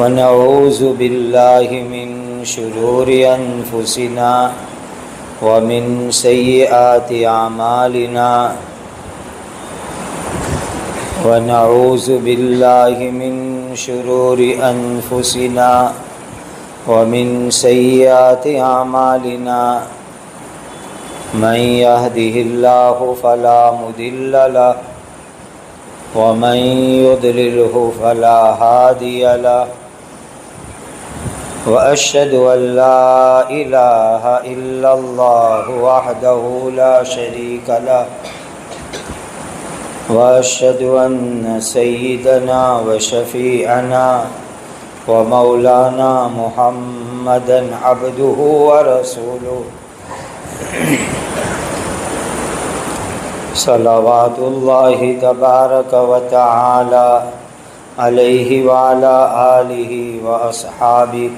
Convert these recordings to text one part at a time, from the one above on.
ونعوذ بالله من شرور أنفسنا ومن سيئات أعمالنا ونعوذ بالله من شرور أنفسنا ومن سيئات أعمالنا من يهده الله فلا مضل له ومن يضلله فلا هادي له وأشهد أن لا إله إلا الله وحده لا شريك له وأشهد أن سيدنا وشفيعنا ومولانا محمدا عبده ورسوله صلوات الله تبارك وتعالى عليه وعلى آله وأصحابه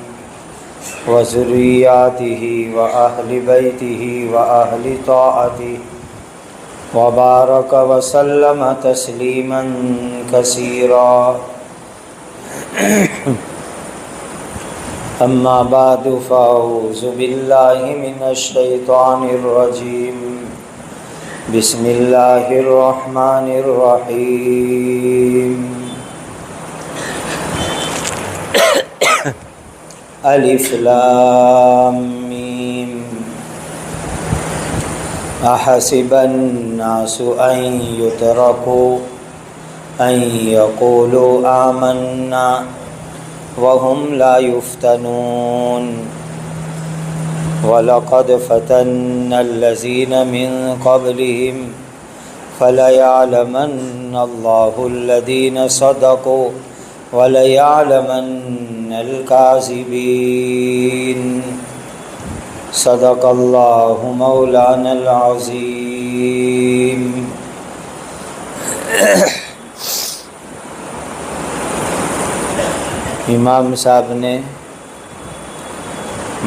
وذرياته وأهل بيته وأهل طاعته وبارك وسلم تسليما كثيرا أما بعد فأعوذ بالله من الشيطان الرجيم بسم الله الرحمن الرحيم الف لام میم احسب الناس ان يتركوا ان يقولوا آمنا وهم لا يفتنون وَلَقَدْ فَتَنَّا الَّذِينَ مِن قَبْلِهِمْ فَلَيَعْلَمَنَّ اللَّهُ الَّذِينَ صَدَقُوا وَلَيَعْلَمَنَّ الْكَاذِبِينَ صدق اللہ مولانا العظیم۔ امام صاحب نے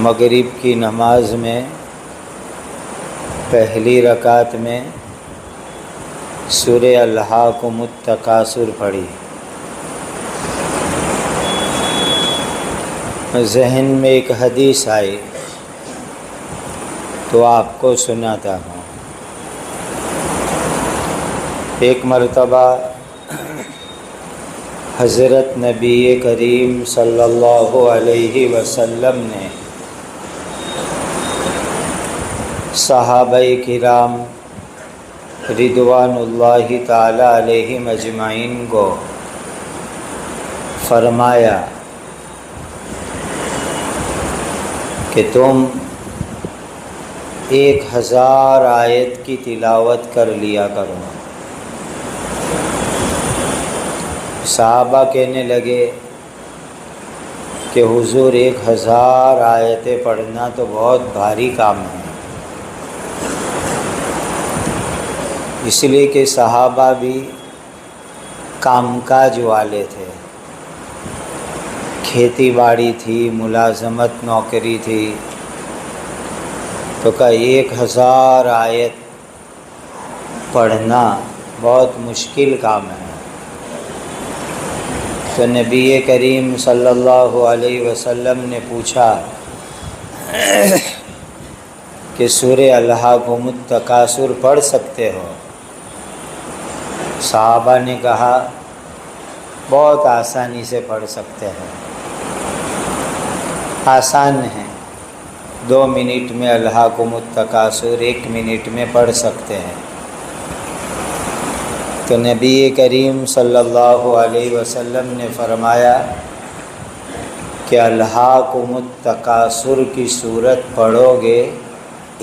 مغرب کی نماز میں پہلی رکعت میں سورہ الہاکم التکاثر پڑھی۔ ذہن میں ایک حدیث آئی تو آپ کو سناتا ہوں۔ ایک مرتبہ حضرت نبی کریم صلی اللہ علیہ وسلم نے صحابہ کرام رضوان اللہ تعالی علیہم اجمعین کو فرمایا کہ تم 1000 آیت کی تلاوت کر لیا کرو۔ صحابہ کہنے لگے کہ حضور 1000 آیتیں پڑھنا تو بہت بھاری کام ہے، اس لیے کہ صحابہ بھی کام کاج والے تھے، کھیتی باڑی تھی، ملازمت نوکری تھی، تو کہا 1000 آیت پڑھنا بہت مشکل کام ہے۔ تو نبی کریم صلی اللہ علیہ وسلم نے پوچھا کہ سورہ الہاکم التکاثر پڑھ سکتے ہو؟ صحابہ نے کہا بہت آسانی سے پڑھ سکتے ہیں، آسان ہے، 2 منٹ میں الہاکم التکاثر 1 منٹ میں پڑھ سکتے ہیں۔ تو نبی کریم صلی اللہ علیہ وسلم نے فرمایا کہ الہاکم التکاثر کی صورت پڑھو گے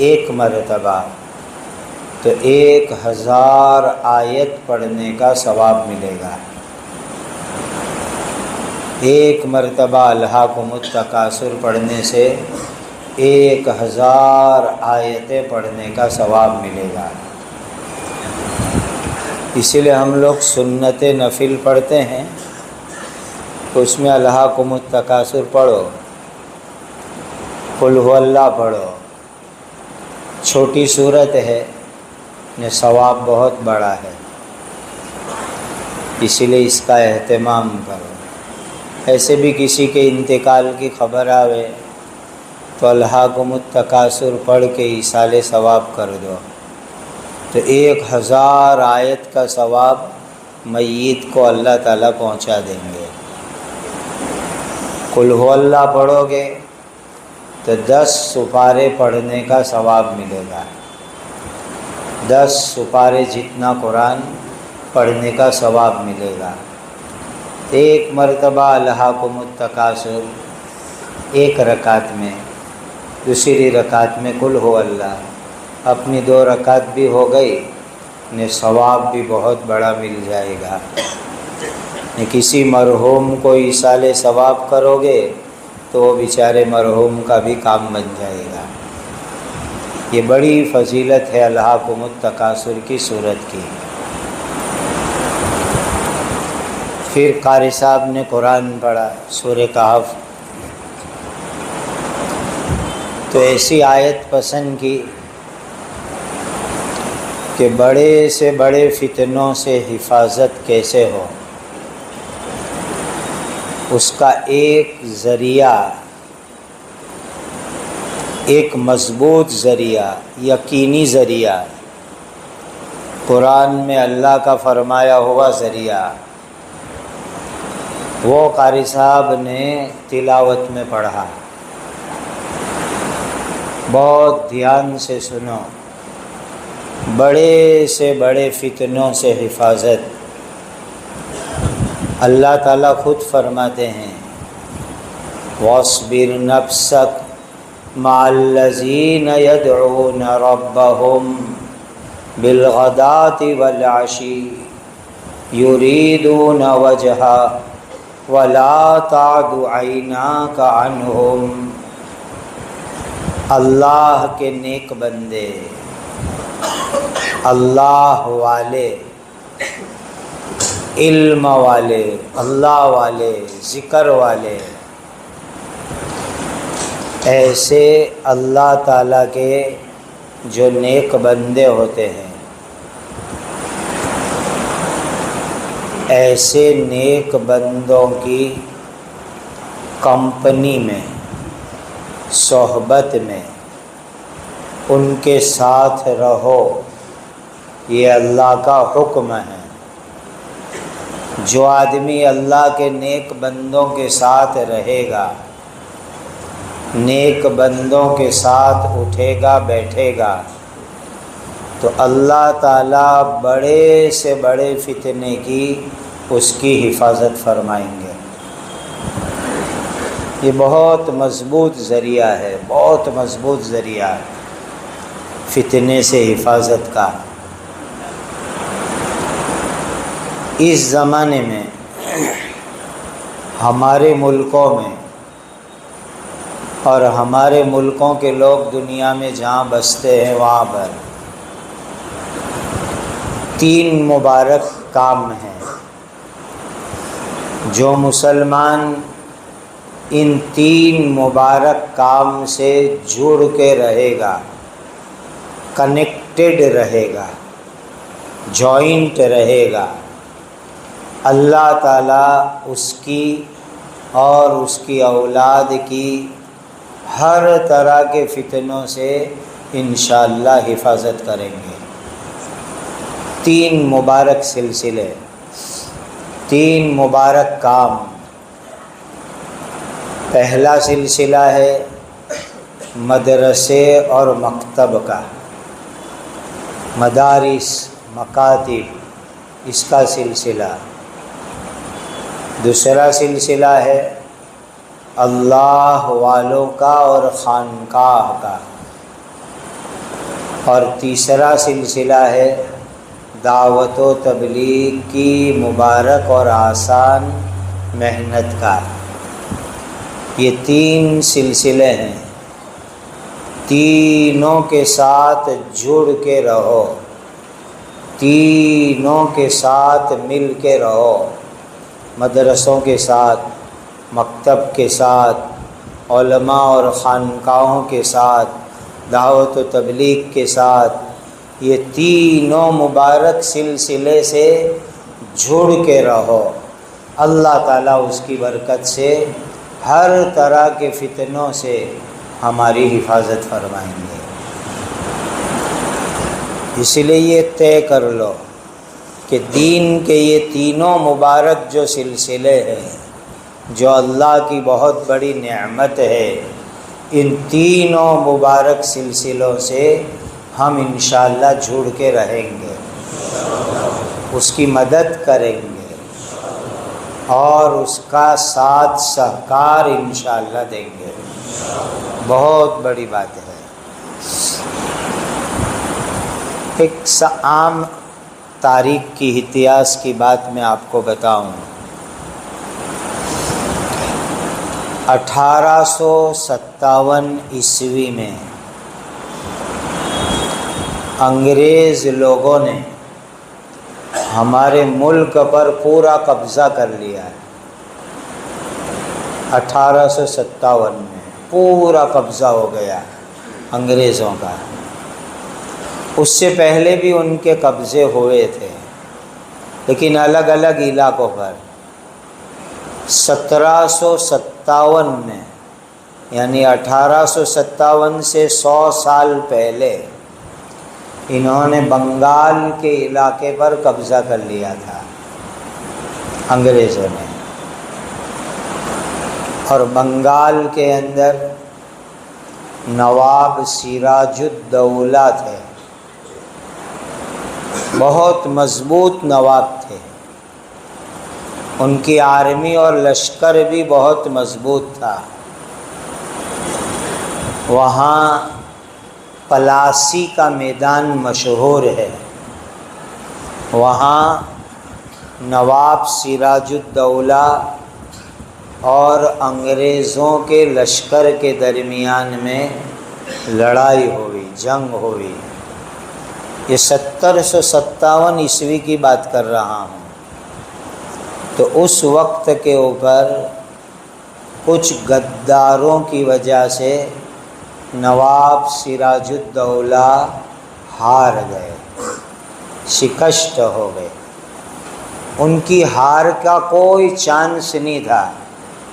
1 مرتبہ تو 1000 آیت پڑھنے کا ثواب ملے گا۔ 1 مرتبہ الہاکم التکاثر پڑھنے سے 1000 آیتیں پڑھنے کا ثواب ملے گا۔ اسی لیے ہم لوگ سنت نفل پڑھتے ہیں تو اس میں الہاکم التکاثر پڑھو، قل هو اللہ پڑھو، چھوٹی صورت ہے، ثواب بہت بڑا ہے، اسی لیے اس کا اہتمام کرو۔ ایسے بھی کسی کے انتقال کی خبر آوے تو الہاکم التکاثر پڑھ کے ایصال ثواب کر دو، تو 1000 آیت کا ثواب میت کو اللہ تعالیٰ پہنچا دیں گے۔ قل ہو اللہ پڑھو گے تو 10 سپارے پڑھنے کا ثواب ملے گا، 10 سپارے جتنا قرآن پڑھنے کا ثواب ملے گا۔ ایک مرتبہ الہاکم التکاثر ایک رکعت میں، دوسری رکعت میں قل ہو اللہ، اپنی 2 رکعت بھی ہو گئی، نے ثواب بھی بہت بڑا مل جائے گا۔ کسی مرحوم کو ایصال ثواب کرو گے تو وہ بیچارے مرحوم کا بھی کام بن جائے گا۔ یہ بڑی فضیلت ہے الہاکم التکاثر کی صورت کی۔ پھر قاری صاحب نے قرآن پڑھا سورہ کہف، تو ایسی آیت پسند کی کہ بڑے سے بڑے فتنوں سے حفاظت کیسے ہو، اس کا ایک ذریعہ، ایک مضبوط ذریعہ، یقینی ذریعہ، قرآن میں اللہ کا فرمایا ہوا ذریعہ، وہ قاری صاحب نے تلاوت میں پڑھا۔ بہت دھیان سے سنو، بڑے سے بڑے فتنوں سے حفاظت۔ اللہ تعالیٰ خود فرماتے ہیں وَاصْبِرْ نَفْسَكَ مَعَ الَّذِينَ يَدْعُونَ رَبَّهُمْ بِالْغَدَاةِ وَالْعَشِيِّ يُرِيدُونَ وَجْهَهُ وَلَا تَعْدُ عَيْنَاكَ عَنْهُمْ۔ اللہ کے نیک بندے، اللہ والے، علم والے، اللہ والے، ذکر والے، ایسے اللہ تعالیٰ کے جو نیک بندے ہوتے ہیں، ایسے نیک بندوں کی کمپنی میں، صحبت میں، ان کے ساتھ رہو، یہ اللہ کا حکم ہے۔ جو آدمی اللہ کے نیک بندوں کے ساتھ رہے گا، نیک بندوں کے ساتھ اٹھے گا بیٹھے گا، تو اللہ تعالیٰ بڑے سے بڑے فتنے کی اس کی حفاظت فرمائیں گے۔ یہ بہت مضبوط ذریعہ ہے، بہت مضبوط ذریعہ ہے فتنے سے حفاظت کا۔ اس زمانے میں ہمارے ملکوں میں اور ہمارے ملکوں کے لوگ دنیا میں جہاں بستے ہیں وہاں پر 3 مبارک کام ہیں۔ جو مسلمان ان 3 مبارک کام سے جڑ کے رہے گا، کنیکٹڈ رہے گا، جوائنٹ رہے گا، اللہ تعالیٰ اس کی اور اس کی اولاد کی ہر طرح کے فتنوں سے انشاءاللہ حفاظت کریں گے۔ 3 مبارک سلسلے، 3 مبارک کام۔ پہلا سلسلہ ہے مدرسے اور مکتب کا، مدارس، مکاتب، اس کا سلسلہ۔ دوسرا سلسلہ ہے اللہ والوں کا اور خانقاہ کا، اور تیسرا سلسلہ ہے دعوت و تبلیغ کی مبارک اور آسان محنت کا۔ یہ 3 سلسلے ہیں، تینوں کے ساتھ جڑ کے رہو، تینوں کے ساتھ مل کے رہو، مدرسوں کے ساتھ، مکتب کے ساتھ، علماء اور خانقاہوں کے ساتھ، دعوت و تبلیغ کے ساتھ۔ یہ تینوں مبارک سلسلے سے جڑ کے رہو، اللہ تعالیٰ اس کی برکت سے ہر طرح کے فتنوں سے ہماری حفاظت فرمائیں گے۔ اس لیے یہ طے کر لو کہ دین کے یہ تینوں مبارک جو سلسلے ہیں، جو اللہ کی بہت بڑی نعمت ہے، ان تینوں مبارک سلسلوں سے ہم انشاءاللہ جڑ کے رہیں گے، اس کی مدد کریں گے اور اس کا ساتھ سہکار انشاءاللہ دیں گے۔ بہت بڑی بات ہے۔ ایک عام تاریخ کی اتہاس کی بات میں آپ کو بتاؤں۔ 1857 عیسوی میں انگریز لوگوں نے ہمارے ملک پر پورا قبضہ کر لیا ہے۔ 1857 میں پورا قبضہ ہو گیا انگریزوں کا۔ اس سے پہلے بھی ان کے قبضے ہوئے تھے، لیکن الگ الگ علاقوں پر۔ 1757 میں یعنی 1857 سے 100 سال پہلے انہوں نے بنگال کے علاقے پر قبضہ کر لیا تھا انگریزوں نے، اور بنگال کے اندر نواب سراج الدولہ تھے، بہت مضبوط نواب تھے، ان کی آرمی اور لشکر بھی بہت مضبوط تھا۔ وہاں پلاسی کا میدان مشہور ہے، وہاں نواب سراج الدولہ اور انگریزوں کے لشکر کے درمیان میں لڑائی ہوئی، جنگ ہوئی۔ یہ 1757 عیسوی کی بات کر رہا ہوں۔ تو اس وقت کے اوپر کچھ غداروں کی وجہ سے نواب سراج الدولہ ہار گئے، شکست ہو گئے۔ ان کی ہار کا کوئی چانس نہیں تھا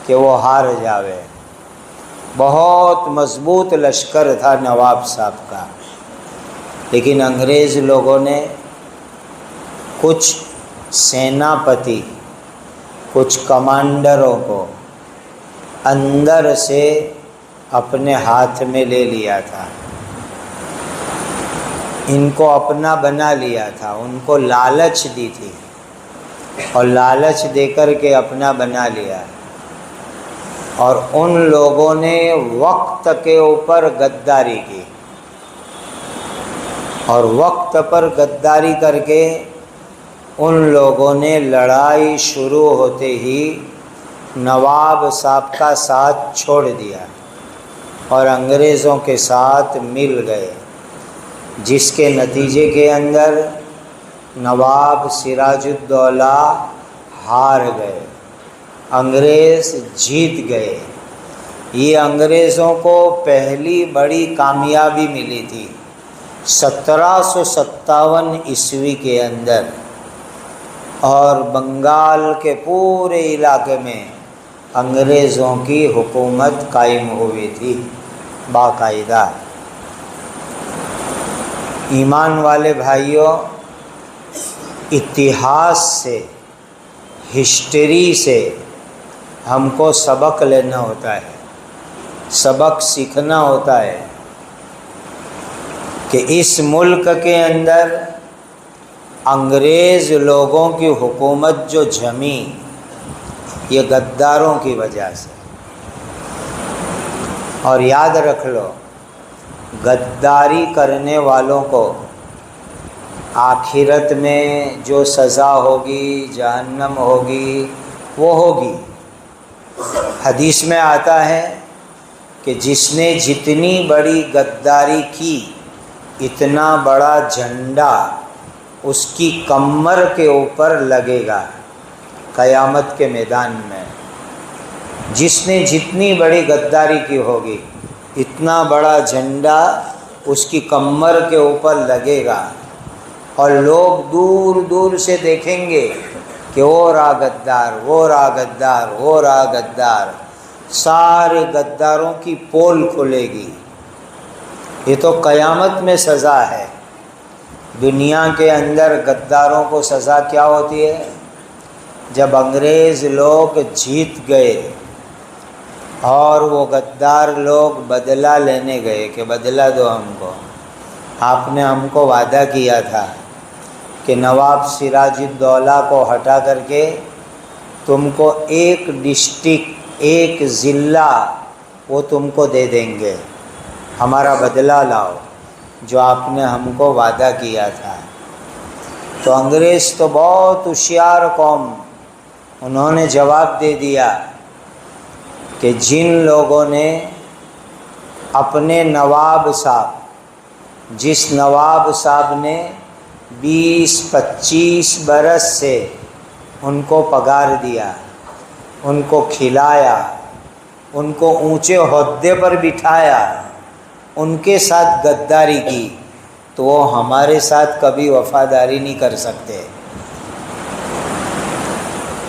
کہ وہ ہار جاوے، بہت مضبوط لشکر تھا نواب صاحب کا۔ لیکن انگریز لوگوں نے کچھ سیناپتی، کچھ کمانڈروں کو اندر سے اپنے ہاتھ میں لے لیا تھا، ان کو اپنا بنا لیا تھا، ان کو لالچ دی تھی اور لالچ دے کر کے اپنا بنا لیا، اور ان لوگوں نے وقت کے اوپر غداری کی، اور وقت پر غداری کر کے ان لوگوں نے لڑائی شروع ہوتے ہی نواب صاحب کا ساتھ چھوڑ دیا اور انگریزوں کے ساتھ مل گئے، جس کے نتیجے کے اندر نواب سراج الدولہ ہار گئے، انگریز جیت گئے۔ یہ انگریزوں کو پہلی بڑی کامیابی ملی تھی 1757 عیسوی کے اندر، اور بنگال کے پورے علاقے میں انگریزوں کی حکومت قائم ہوئی تھی باقاعدہ۔ ایمان والے بھائیوں، اتہاس سے، ہسٹری سے ہم کو سبق لینا ہوتا ہے، سبق سیکھنا ہوتا ہے کہ اس ملک کے اندر انگریز لوگوں کی حکومت جو جمی، یہ غداروں کی وجہ سے۔ اور یاد رکھ لو، غداری کرنے والوں کو آخرت میں جو سزا ہوگی، جہنم ہوگی، وہ ہوگی۔ حدیث میں آتا ہے کہ جس نے جتنی بڑی غداری کی، اتنا بڑا جھنڈا اس کی کمر کے اوپر لگے گا قیامت کے میدان میں۔ جس نے جتنی بڑی غداری کی ہوگی، اتنا بڑا جھنڈا اس کی کمر کے اوپر لگے گا، اور لوگ دور دور سے دیکھیں گے کہ وہ رہا غدار، وہ رہا غدار، وہ رہا غدار، سارے غداروں کی پول کھلے گی۔ یہ تو قیامت میں سزا ہے۔ دنیا کے اندر غداروں کو سزا کیا ہوتی ہے؟ جب انگریز لوگ جیت گئے اور وہ غدار لوگ بدلہ لینے گئے کہ بدلہ دو ہم کو، آپ نے ہم کو وعدہ کیا تھا کہ نواب سراج الدولہ کو ہٹا کر کے تم کو ایک ڈسٹرکٹ، ایک ضلع وہ تم کو دے دیں گے، ہمارا بدلہ لاؤ جو آپ نے ہم کو وعدہ کیا تھا۔ تو انگریز تو بہت ہوشیار قوم، انہوں نے جواب دے دیا کہ جن لوگوں نے اپنے نواب صاحب، جس نواب صاحب نے 20-25 برس سے ان کو پگار دیا، ان کو کھلایا، ان کو اونچے عہدے پر بٹھایا، ان کے ساتھ غداری کی، تو وہ ہمارے ساتھ کبھی وفاداری نہیں کر سکتے،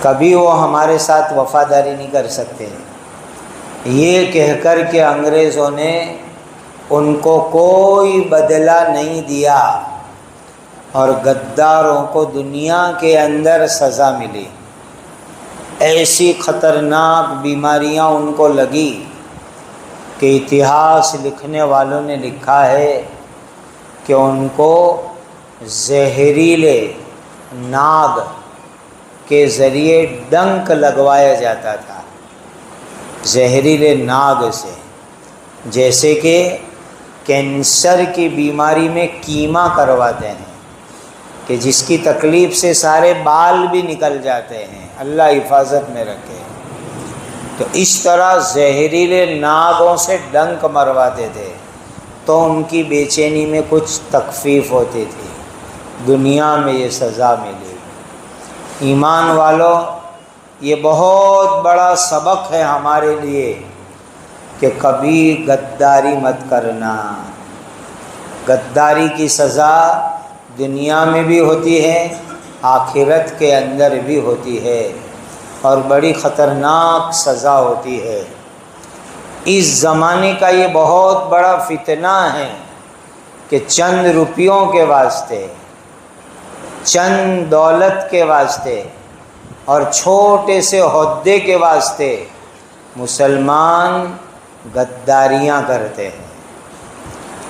کبھی وہ ہمارے ساتھ وفاداری نہیں کر سکتے۔ یہ کہہ کر کے انگریزوں نے ان کو کوئی بدلہ نہیں دیا اور غداروں کو دنیا کے اندر سزا ملی۔ ایسی خطرناک بیماریاں ان کو لگی کہ اتہاس لکھنے والوں نے لکھا ہے کہ ان کو زہریلے ناگ کے ذریعے ڈنک لگوایا جاتا تھا، زہریلے ناگ سے، جیسے کہ کینسر کی بیماری میں کیما کرواتے ہیں کہ جس کی تکلیف سے سارے بال بھی نکل جاتے ہیں، اللہ حفاظت میں رکھے۔ تو اس طرح زہریلے ناگوں سے ڈنک مرواتے تھے تو ان کی بے چینی میں کچھ تخفیف ہوتی تھی۔ دنیا میں یہ سزا ملی۔ ایمان والو، یہ بہت بڑا سبق ہے ہمارے لیے کہ کبھی غداری مت کرنا۔ غداری کی سزا دنیا میں بھی ہوتی ہے، آخرت کے اندر بھی ہوتی ہے، اور بڑی خطرناک سزا ہوتی ہے۔ اس زمانے کا یہ بہت بڑا فتنہ ہے کہ چند روپیوں کے واسطے، چند دولت کے واسطے اور چھوٹے سے عہدے کے واسطے مسلمان غداریاں کرتے ہیں،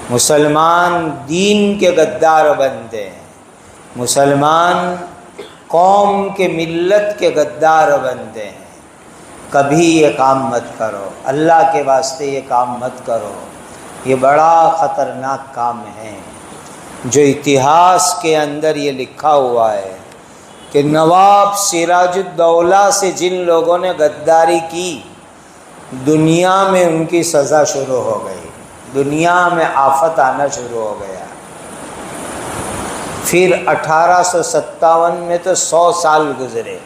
مسلمان دین کے غدار بنتے ہیں، مسلمان قوم کے ملت کے غدار بنتے ہیں۔ کبھی یہ کام مت کرو، اللہ کے واسطے یہ کام مت کرو، یہ بڑا خطرناک کام ہے۔ جو اتہاس کے اندر یہ لکھا ہوا ہے کہ نواب سراج الدولہ سے جن لوگوں نے غداری کی، دنیا میں ان کی سزا شروع ہو گئی، دنیا میں آفت آنا شروع ہو گیا۔ پھر 1857 میں تو 100 سال گزرے،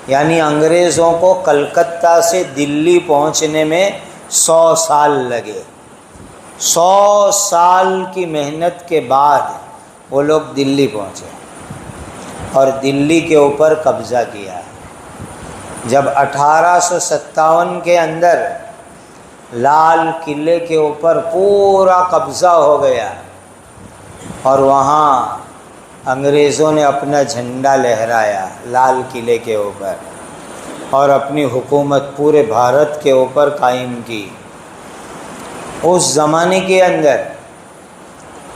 یعنی انگریزوں کو کلکتہ سے دلی پہنچنے میں 100 سال لگے۔ 100 سال کی محنت کے بعد وہ لوگ دلی پہنچے اور دلی کے اوپر قبضہ کیا۔ جب 1857 کے اندر لال قلعے کے اوپر پورا قبضہ ہو گیا اور وہاں انگریزوں نے اپنا جھنڈا لہرایا لال قلعے کے اوپر اور اپنی حکومت پورے بھارت کے اوپر قائم کی، اس زمانے کے اندر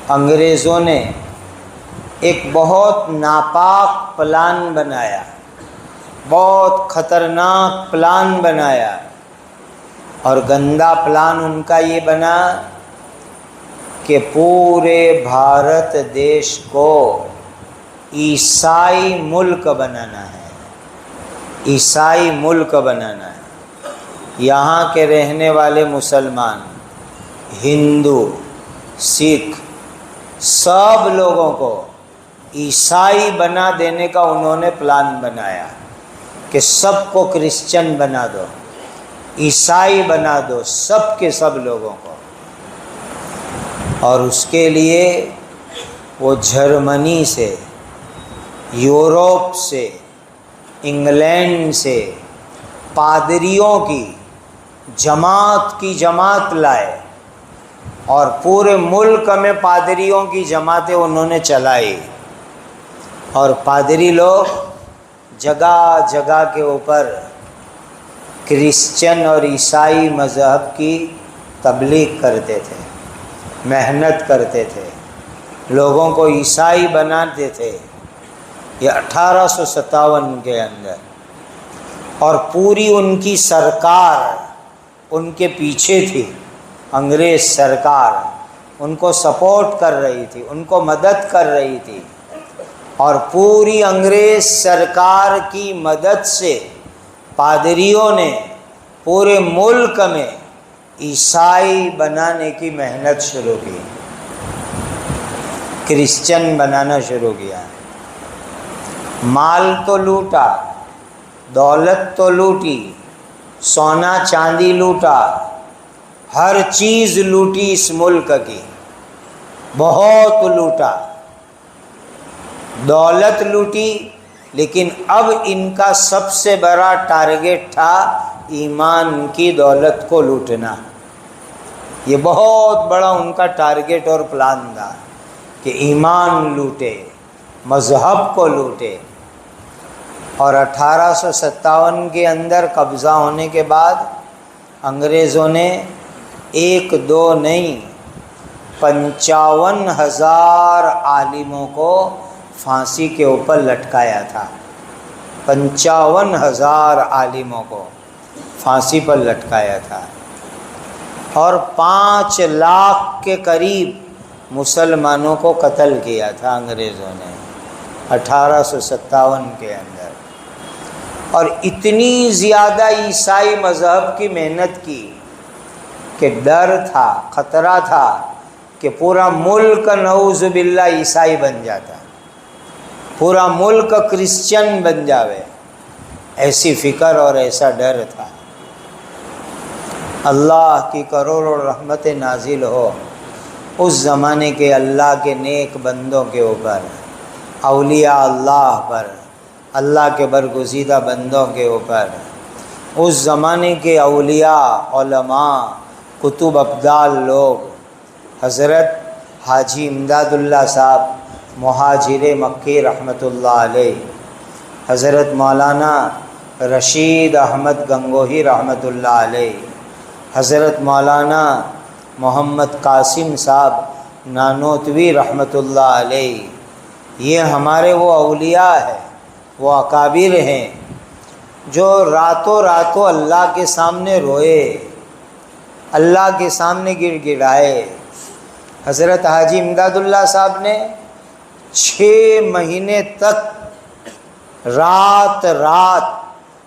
انگریزوں نے ایک بہت ناپاک پلان بنایا، بہت خطرناک پلان بنایا، اور گندا پلان ان کا یہ بنا کہ پورے بھارت دیش کو عیسائی ملک بنانا ہے، عیسائی ملک بنانا ہے۔ یہاں کے رہنے والے مسلمان، ہندو، سکھ، سب لوگوں کو عیسائی بنا دینے کا انہوں نے پلان بنایا کہ سب کو کرسچن بنا دو، عیسائی بنا دو، سب کے سب لوگوں کو۔ اور اس کے لیے وہ جرمنی سے، یورپ سے انگلینڈ سے پادریوں کی جماعت لائے اور پورے ملک میں پادریوں کی جماعتیں انہوں نے چلائی، اور پادری لوگ جگہ جگہ کے اوپر کرسچن اور عیسائی مذہب کی تبلیغ کرتے تھے، محنت کرتے تھے، لوگوں کو عیسائی بناتے تھے۔ یہ 1857 کے اندر، اور پوری ان کی سرکار ان کے پیچھے تھی، انگریز سرکار ان کو سپورٹ کر رہی تھی، ان کو مدد کر رہی تھی، اور پوری انگریز سرکار کی مدد سے پادریوں نے پورے ملک میں عیسائی بنانے کی محنت شروع کی، کرسچن بنانا شروع کیا۔ مال تو لوٹا، دولت تو لوٹی، سونا چاندی لوٹا، ہر چیز لوٹی اس ملک کی، بہت لوٹا، دولت لوٹی، لیکن اب ان کا سب سے بڑا ٹارگیٹ تھا ایمان کی دولت کو لوٹنا۔ یہ بہت بڑا ان کا ٹارگیٹ اور پلان تھا کہ ایمان لوٹے، مذہب کو لوٹے۔ اور 1857 کے اندر قبضہ ہونے کے بعد انگریزوں نے 1 2 نہیں 55,000 عالموں کو پھانسی کے اوپر لٹکایا تھا، 55,000 عالموں کو پھانسی پر لٹکایا تھا، اور 5 لاکھ کے قریب مسلمانوں کو قتل کیا تھا انگریزوں نے 1857 کے اندر۔ اور اتنی زیادہ عیسائی مذہب کی محنت کی کہ ڈر تھا، خطرہ تھا کہ پورا ملک نعوذ باللہ عیسائی بن جاتا، پورا ملک کرسچن بن جاوے، ایسی فکر اور ایسا ڈر تھا۔ اللہ کی کروڑوں رحمت نازل ہو اس زمانے کے اللہ کے نیک بندوں کے اوپر، اولیاء اللہ پر، اللہ کے برگزیدہ بندوں کے اوپر۔ اس زمانے کے اولیاء، علماء، کتب ابدال لوگ، حضرت حاجی امداد اللہ صاحب مہاجر مکی رحمۃ اللہ علیہ، حضرت مولانا رشید احمد گنگوہی رحمۃ اللہ علیہ، حضرت مولانا محمد قاسم صاحب نانوتوی رحمۃ اللہ علیہ، یہ ہمارے وہ اولیاء ہیں، وہ اکابر ہیں جو راتوں راتوں اللہ کے سامنے روئے، اللہ کے سامنے گر گڑائے۔ حضرت حاجی امداد اللہ صاحب نے 6 مہینے تک رات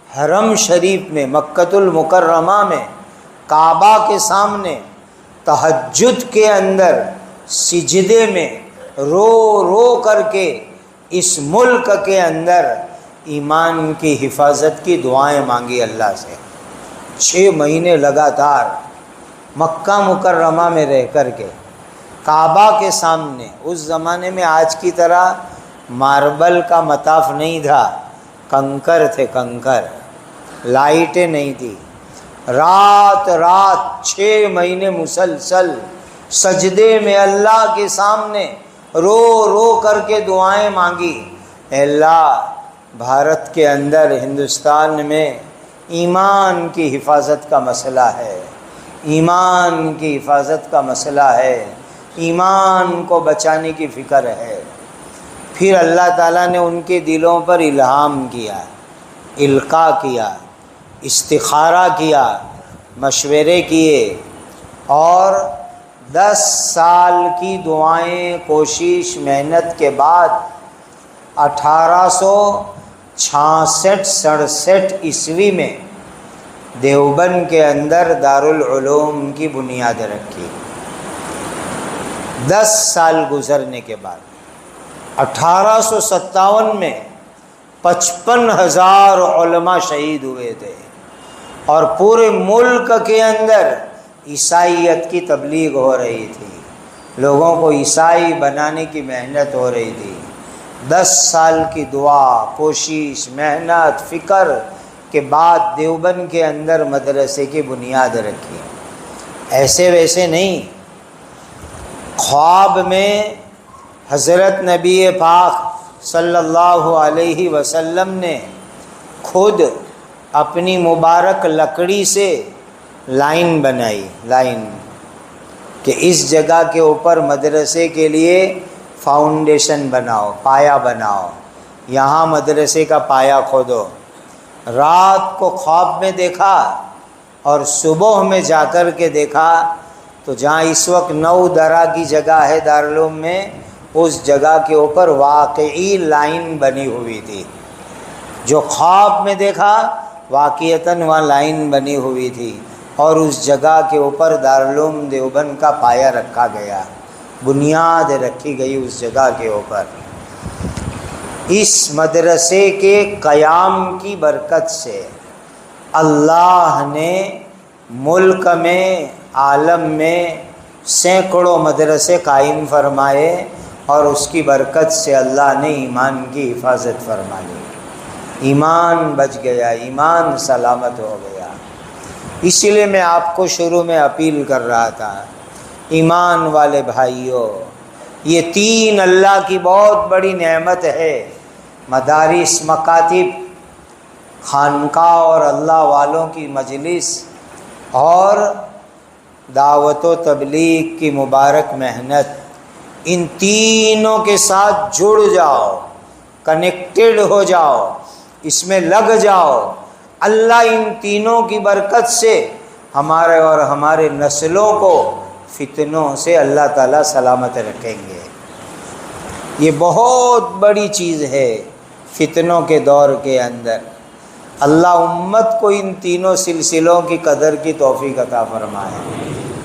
حرم شریف میں، مکۃ المکرمہ میں، کعبہ کے سامنے تہجد کے اندر سجدے میں رو رو کر کے اس ملک کے اندر ایمان کی حفاظت کی دعائیں مانگی اللہ سے۔ 6 مہینے لگاتار مکہ مکرمہ میں رہ کر کے، کعبہ کے سامنے۔ اس زمانے میں آج کی طرح ماربل کا مطاف نہیں تھا، کنکر تھے، کنکر، لائٹیں نہیں تھی۔ رات 6 مہینے مسلسل سجدے میں اللہ کے سامنے رو رو کر کے دعائیں مانگی، اے اللہ بھارت کے اندر، ہندوستان میں ایمان کی حفاظت کا مسئلہ ہے، ایمان کی حفاظت کا مسئلہ ہے، ایمان کو بچانے کی فکر ہے۔ پھر اللہ تعالیٰ نے ان کے دلوں پر الہام کیا، القاء کیا، استخارہ کیا، مشورے کیے، اور 10 سال کی دعائیں، کوشش، محنت کے بعد 1866-67 عیسوی میں دیوبند کے اندر دارالعلوم کی بنیاد رکھی۔ 10 سال گزرنے کے بعد 1857 میں 55,000 علماء شہید ہوئے تھے، اور پورے ملک کے اندر عیسائیت کی تبلیغ ہو رہی تھی، لوگوں کو عیسائی بنانے کی محنت ہو رہی تھی۔ 10 سال کی دعا، کوشش، محنت، فکر کے بعد دیوبند کے اندر مدرسے کی بنیاد رکھی۔ ایسے ویسے نہیں، خواب میں حضرت نبی پاک صلی اللہ علیہ وسلم نے خود اپنی مبارک لکڑی سے لائن بنائی، لائن کہ اس جگہ کے اوپر مدرسے کے لیے فاؤنڈیشن بناؤ، پایا بناؤ، یہاں مدرسے کا پایا کھودو۔ رات کو خواب میں دیکھا اور صبح میں جا کر کے دیکھا تو جہاں اس وقت 9 درہ کی جگہ ہے دارالعلوم میں، اس جگہ کے اوپر واقعی لائن بنی ہوئی تھی۔ جو خواب میں دیکھا واقعتاً وہاں لائن بنی ہوئی تھی، اور اس جگہ کے اوپر دارالعلوم دیوبند کا پایا رکھا گیا، بنیاد رکھی گئی اس جگہ کے اوپر۔ اس مدرسے کے قیام کی برکت سے اللہ نے ملک میں، عالم میں سینکڑوں مدرسے قائم فرمائے، اور اس کی برکت سے اللہ نے ایمان کی حفاظت فرما لی، ایمان بچ گیا، ایمان سلامت ہو گیا۔ اسی لیے میں آپ کو شروع میں اپیل کر رہا تھا، ایمان والے بھائیوں، یہ 3 اللہ کی بہت بڑی نعمت ہے، مدارس، مکاتب، خانقاہ اور اللہ والوں کی مجلس، اور دعوت و تبلیغ کی مبارک محنت۔ ان تینوں کے ساتھ جڑ جاؤ، کنیکٹڈ ہو جاؤ، اس میں لگ جاؤ۔ اللہ ان تینوں کی برکت سے ہمارے اور ہمارے نسلوں کو فتنوں سے اللہ تعالیٰ سلامت رکھیں گے۔ یہ بہت بڑی چیز ہے فتنوں کے دور کے اندر۔ اللہ امت کو ان تینوں سلسلوں کی قدر کی توفیق عطا فرمائے،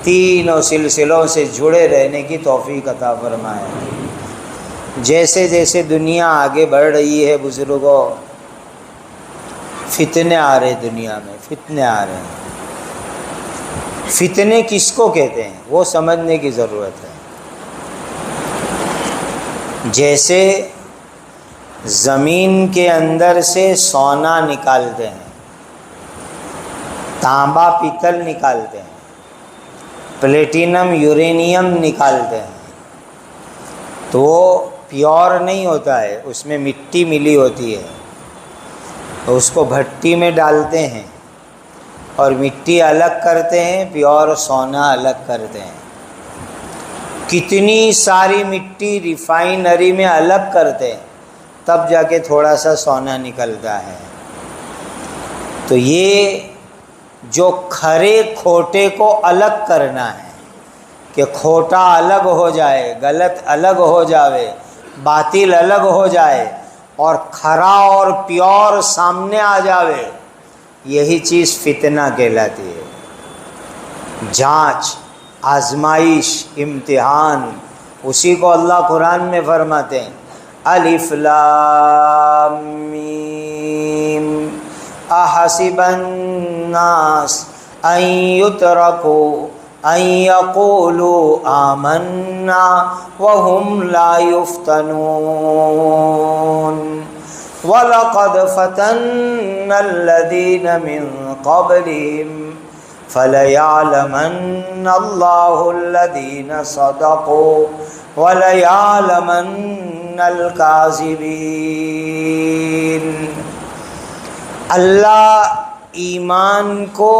تینوں سلسلوں سے جڑے رہنے کی توفیق عطا فرمائے۔ جیسے جیسے دنیا آگے بڑھ رہی ہے بزرگوں، فتنے آ رہے، دنیا میں فتنے آ رہے ہیں۔ فتنے کس کو کہتے ہیں وہ سمجھنے کی ضرورت ہے۔ جیسے زمین کے اندر سے سونا نکالتے ہیں، تانبا پیتل نکالتے ہیں، پلیٹینم یورینیم نکالتے ہیں، تو وہ پیور نہیں ہوتا ہے، اس میں مٹی ملی ہوتی ہے، تو اس کو بھٹی میں ڈالتے ہیں اور مٹی الگ کرتے ہیں، پیور سونا الگ کرتے ہیں۔ کتنی ساری مٹی ریفائنری میں الگ کرتے ہیں، تب جا کے تھوڑا سا سونا نکلتا ہے۔ تو یہ جو کھرے کھوٹے کو الگ کرنا ہے کہ کھوٹا الگ ہو جائے، غلط الگ ہو جائے، باطل الگ ہو جائے، اور کھرا اور پیور سامنے آ جاوے، یہی چیز فتنہ کہلاتی ہے۔ جانچ، آزمائش، امتحان، اسی کو اللہ قرآن میں فرماتے ہیں، الف لام میم احسب الناس ان یترکوا ان یقولوا آمنا وهم لا یفتنون وَلَقَدْ فَتَنَّا الَّذِينَ مِن قَبْلِهِمْ فَلَيَعْلَمَنَّ اللَّهُ الَّذِينَ صَدَقُوا وَلَيَعْلَمَنَّ الْكَاذِبِينَ۔ اللہ ایمان کو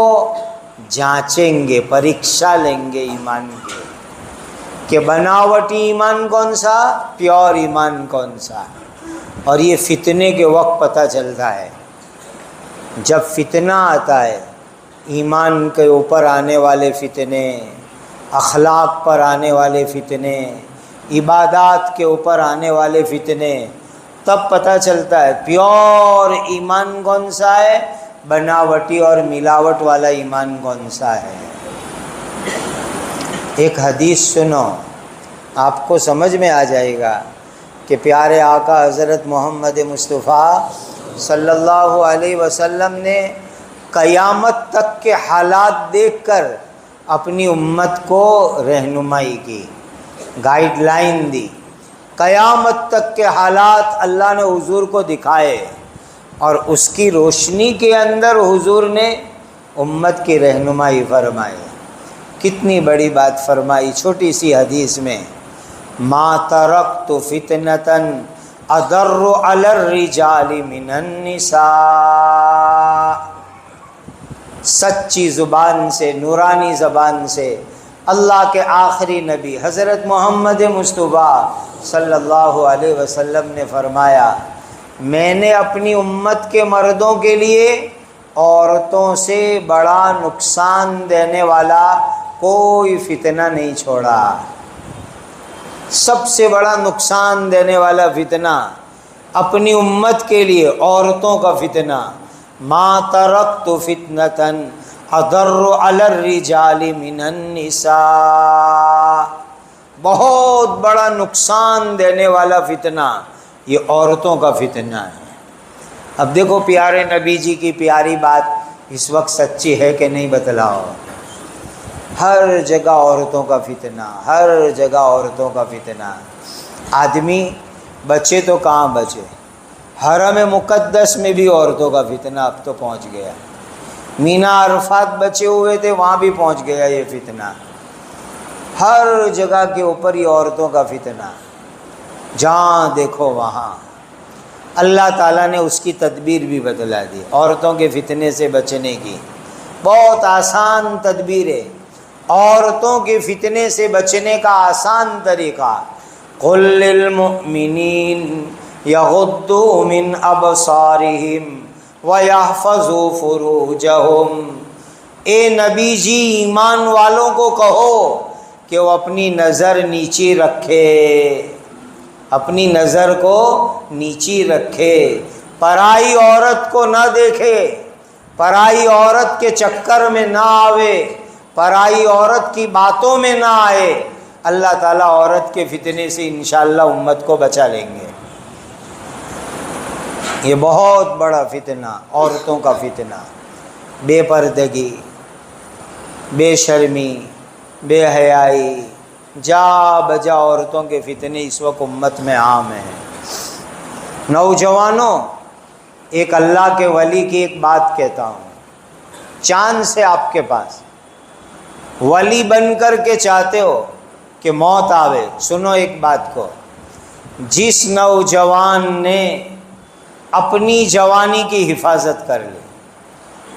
جانچیں گے، پریکشا لیں گے ایمان کے، کہ بناوٹی ایمان کون سا، پیور ایمان کون سا۔ اور یہ فتنے کے وقت پتہ چلتا ہے، جب فتنہ آتا ہے، ایمان کے اوپر آنے والے فتنے، اخلاق پر آنے والے فتنے، عبادات کے اوپر آنے والے فتنے، تب پتہ چلتا ہے پیور ایمان کون سا ہے، بناوٹی اور ملاوٹ والا ایمان کون سا ہے۔ ایک حدیث سنو، آپ کو سمجھ میں آ جائے گا کہ پیارے آقا حضرت محمد مصطفیٰ صلی اللہ علیہ وسلم نے قیامت تک کے حالات دیکھ کر اپنی امت کو رہنمائی کی، گائیڈ لائن دی قیامت تک کے حالات اللہ نے حضور کو دکھائے، اور اس کی روشنی کے اندر حضور نے امت کی رہنمائی فرمائی۔ کتنی بڑی بات فرمائی چھوٹی سی حدیث میں، ما ترکت فتنة اضر علی الرجال من النساء۔ سچی زبان سے، نورانی زبان سے اللہ کے آخری نبی حضرت محمد مصطفیٰ صلی اللہ علیہ وسلم نے فرمایا، میں نے اپنی امت کے مردوں کے لیے عورتوں سے بڑا نقصان دینے والا کوئی فتنہ نہیں چھوڑا۔ سب سے بڑا نقصان دینے والا فتنہ اپنی امت کے لیے عورتوں کا فتنہ، ما ترکت فتنة اضر علی الرجال من النساء، بہت بڑا نقصان دینے والا فتنہ یہ عورتوں کا فتنہ ہے۔ اب دیکھو پیارے نبی جی کی پیاری بات اس وقت سچی ہے کہ نہیں بتلاؤ؟ ہر جگہ عورتوں کا فتنہ، ہر جگہ عورتوں کا فتنہ۔ آدمی بچے تو کہاں بچے، حرم مقدس میں بھی عورتوں کا فتنہ اب تو پہنچ گیا۔ مینا عرفات بچے ہوئے تھے، وہاں بھی پہنچ گیا یہ فتنہ۔ ہر جگہ کے اوپر یہ عورتوں کا فتنہ، جہاں دیکھو وہاں۔ اللہ تعالیٰ نے اس کی تدبیر بھی بتلا دی، عورتوں کے فتنے سے بچنے کی بہت آسان تدبیر ہے۔ عورتوں کے فتنے سے بچنے کا آسان طریقہ، قل للمؤمنین یغضوا من ابصارہم ویحفظوا فروجہم۔ اے نبی جی ایمان والوں کو کہو کہ وہ اپنی نظر نیچی رکھے، اپنی نظر کو نیچی رکھے، پرائی عورت کو نہ دیکھے، پرائی عورت کے چکر میں نہ آوے، پرائی عورت کی باتوں میں نہ آئے۔ اللہ تعالیٰ عورت کے فتنے سے انشاءاللہ امت کو بچا لیں گے۔ یہ بہت بڑا فتنہ عورتوں کا فتنہ، بے پردگی، بے شرمی، بے حیائی، جا بجا عورتوں کے فتنے اس وقت امت میں عام ہیں۔ نوجوانوں، ایک اللہ کے ولی کی ایک بات کہتا ہوں، چاند سے آپ کے پاس ولی بن کر کے چاہتے ہو کہ موت آوے، سنو ایک بات کو، جس نوجوان نے اپنی جوانی کی حفاظت کر لی،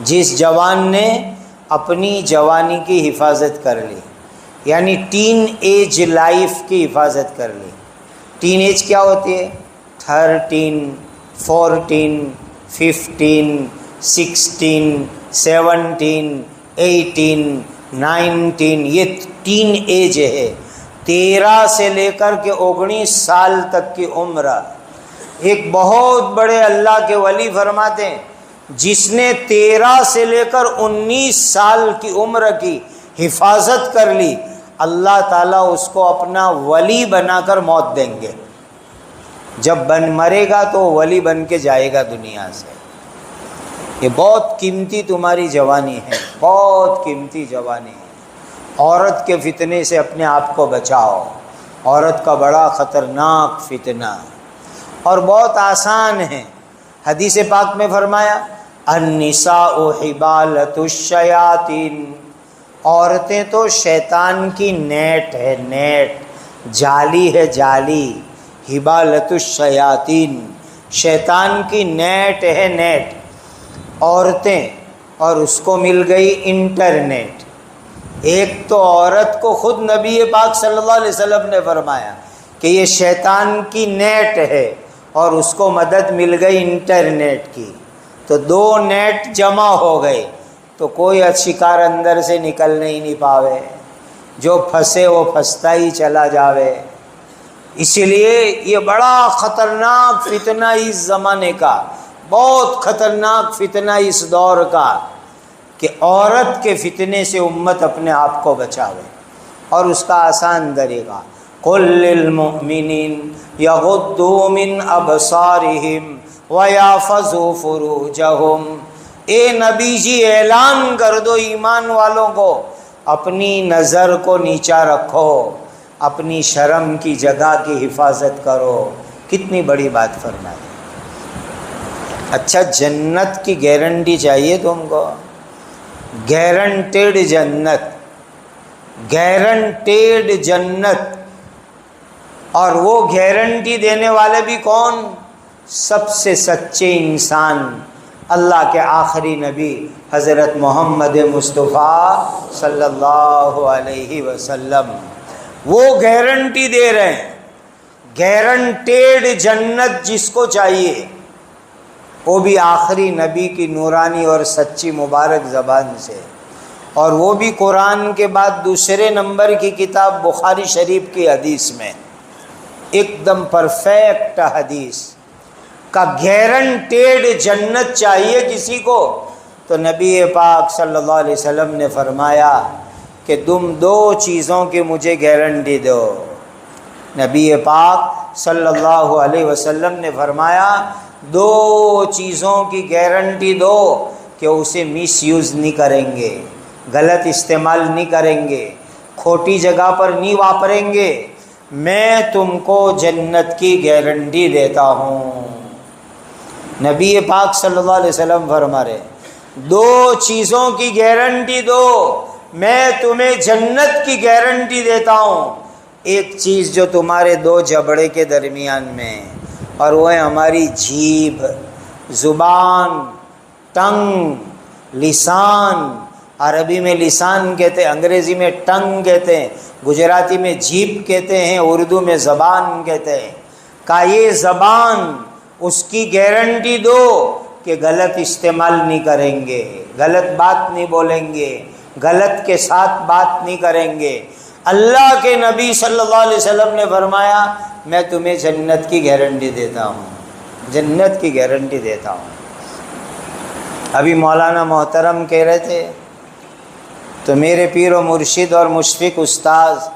جس جوان نے اپنی جوانی کی حفاظت کر لی، یعنی ٹین ایج لائف کی حفاظت کر لی۔ ٹین ایج کیا ہوتی ہے؟ 13، 14، 15، 16، 17، 18، 19، یہ ٹین ایج ہے۔ 13 سے لے کر کے 19 سال تک کی عمر۔ ایک بہت بڑے اللہ کے ولی فرماتے ہیں، جس نے 13 سے لے کر 19 سال کی عمر کی حفاظت کر لی، اللہ تعالیٰ اس کو اپنا ولی بنا کر موت دیں گے۔ جب مرے گا تو ولی بن کے جائے گا دنیا سے۔ یہ بہت قیمتی تمہاری جوانی ہے، بہت قیمتی جوانی ہے۔ عورت کے فتنے سے اپنے آپ کو بچاؤ، عورت کا بڑا خطرناک فتنہ، اور بہت آسان ہے۔ حدیث پاک میں فرمایا، النساء حبالۃ الشیاطین، عورتیں تو شیطان کی نیٹ ہے، نیٹ، جالی ہے، جالی، حبالۃ الشیاطین، شیطان کی نیٹ ہے، نیٹ، عورتیں۔ اور اس کو مل گئی انٹرنیٹ۔ ایک تو عورت کو خود نبی پاک صلی اللہ علیہ وسلم نے فرمایا کہ یہ شیطان کی نیٹ ہے، اور اس کو مدد مل گئی انٹرنیٹ کی، تو 2 نیٹ جمع ہو گئے تو کوئی شکار اندر سے نکل ہی نہیں پاوے، جو پھنسے وہ پھنستا ہی چلا جاوے۔ اس لیے یہ بڑا خطرناک فتنہ اس زمانے کا، بہت خطرناک فتنہ اس دور کا، کہ عورت کے فتنے سے امت اپنے آپ کو بچاوے۔ اور اس کا آسان طریقہ، قل للمؤمنین یغضوا من ابصارہم ویحفظوا فروجہم۔ اے نبی جی اعلان کر دو ایمان والوں کو، اپنی نظر کو نیچا رکھو، اپنی شرم کی جگہ کی حفاظت کرو. کتنی بڑی بات فرمائی. اچھا جنت کی گارنٹی چاہیے تم کو، گارنٹیڈ جنت، گارنٹیڈ جنت. اور وہ گارنٹی دینے والے بھی کون؟ سب سے سچے انسان، اللہ کے آخری نبی حضرت محمد مصطفیٰ صلی اللہ علیہ وسلم. وہ گارنٹی دے رہے ہیں، گارنٹیڈ جنت جس کو چاہیے، وہ بھی آخری نبی کی نورانی اور سچی مبارک زبان سے. اور وہ بھی قرآن کے بعد دوسرے نمبر کی کتاب بخاری شریف کی حدیث میں، ایک دم پرفیکٹ حدیث کا گارنٹیڈ جنت چاہیے کسی کو تو نبی پاک صلی اللہ علیہ وسلم نے فرمایا کہ تم دو چیزوں کی مجھے گارنٹی دو. نبی پاک صلی اللہ علیہ وسلم نے فرمایا دو چیزوں کی گارنٹی دو کہ اسے مس یوز نہیں کریں گے، غلط استعمال نہیں کریں گے، کھوٹی جگہ پر نہیں واپریں گے. میں تم کو جنت کی گارنٹی دیتا ہوں. نبی پاک صلی اللہ علیہ وسلم فرما رہے دو چیزوں کی گارنٹی دو، میں تمہیں جنت کی گارنٹی دیتا ہوں. ایک چیز جو تمہارے دو جبڑے کے درمیان میں، اور وہ ہے ہماری جیبھ، زبان، ٹنگ، لسان. عربی میں لسان کہتے ہیں، انگریزی میں ٹنگ کہتے ہیں، گجراتی میں جیبھ کہتے ہیں، اردو میں زبان کہتے ہیں. کہ یہ زبان اس کی گارنٹی دو کہ غلط استعمال نہیں کریں گے، غلط بات نہیں بولیں گے، غلط کے ساتھ بات نہیں کریں گے. اللہ کے نبی صلی اللہ علیہ وسلم نے فرمایا میں تمہیں جنت کی گارنٹی دیتا ہوں، جنت کی گارنٹی دیتا ہوں. ابھی مولانا محترم کہہ رہے تھے تو میرے پیر و مرشد اور مشفق استاذ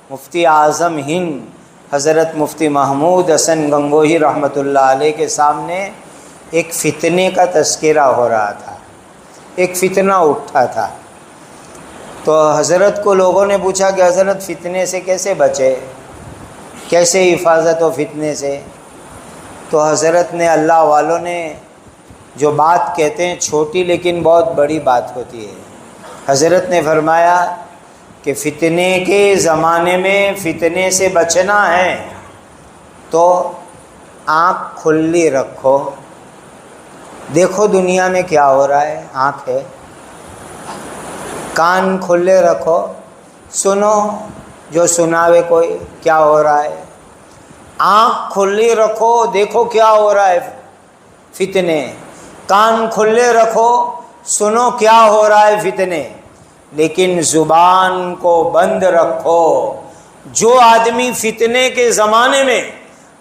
مفتی اعظم ہند حضرت مفتی محمود حسن گنگوہی رحمۃ اللہ علیہ کے سامنے ایک فتنے کا تذکرہ ہو رہا تھا، ایک فتنہ اٹھا تھا. تو حضرت کو لوگوں نے پوچھا کہ حضرت فتنے سے کیسے بچے، کیسے حفاظت ہو فتنے سے؟ تو حضرت نے، اللہ والوں نے جو بات کہتے ہیں چھوٹی لیکن بہت بڑی بات ہوتی ہے، حضرت نے فرمایا کہ فتنے کے زمانے میں فتنے سے بچنا ہے تو آنکھ کھلی رکھو، دیکھو دنیا میں کیا ہو رہا ہے، آنکھ ہے، کان کھلے رکھو، سنو جو سناوے کوئی کیا ہو رہا ہے. آنکھ کھلی رکھو، دیکھو کیا ہو رہا ہے فتنے. کان کھلے رکھو، سنو کیا ہو رہا ہے فتنے. لیکن زبان کو بند رکھو. جو آدمی فتنے کے زمانے میں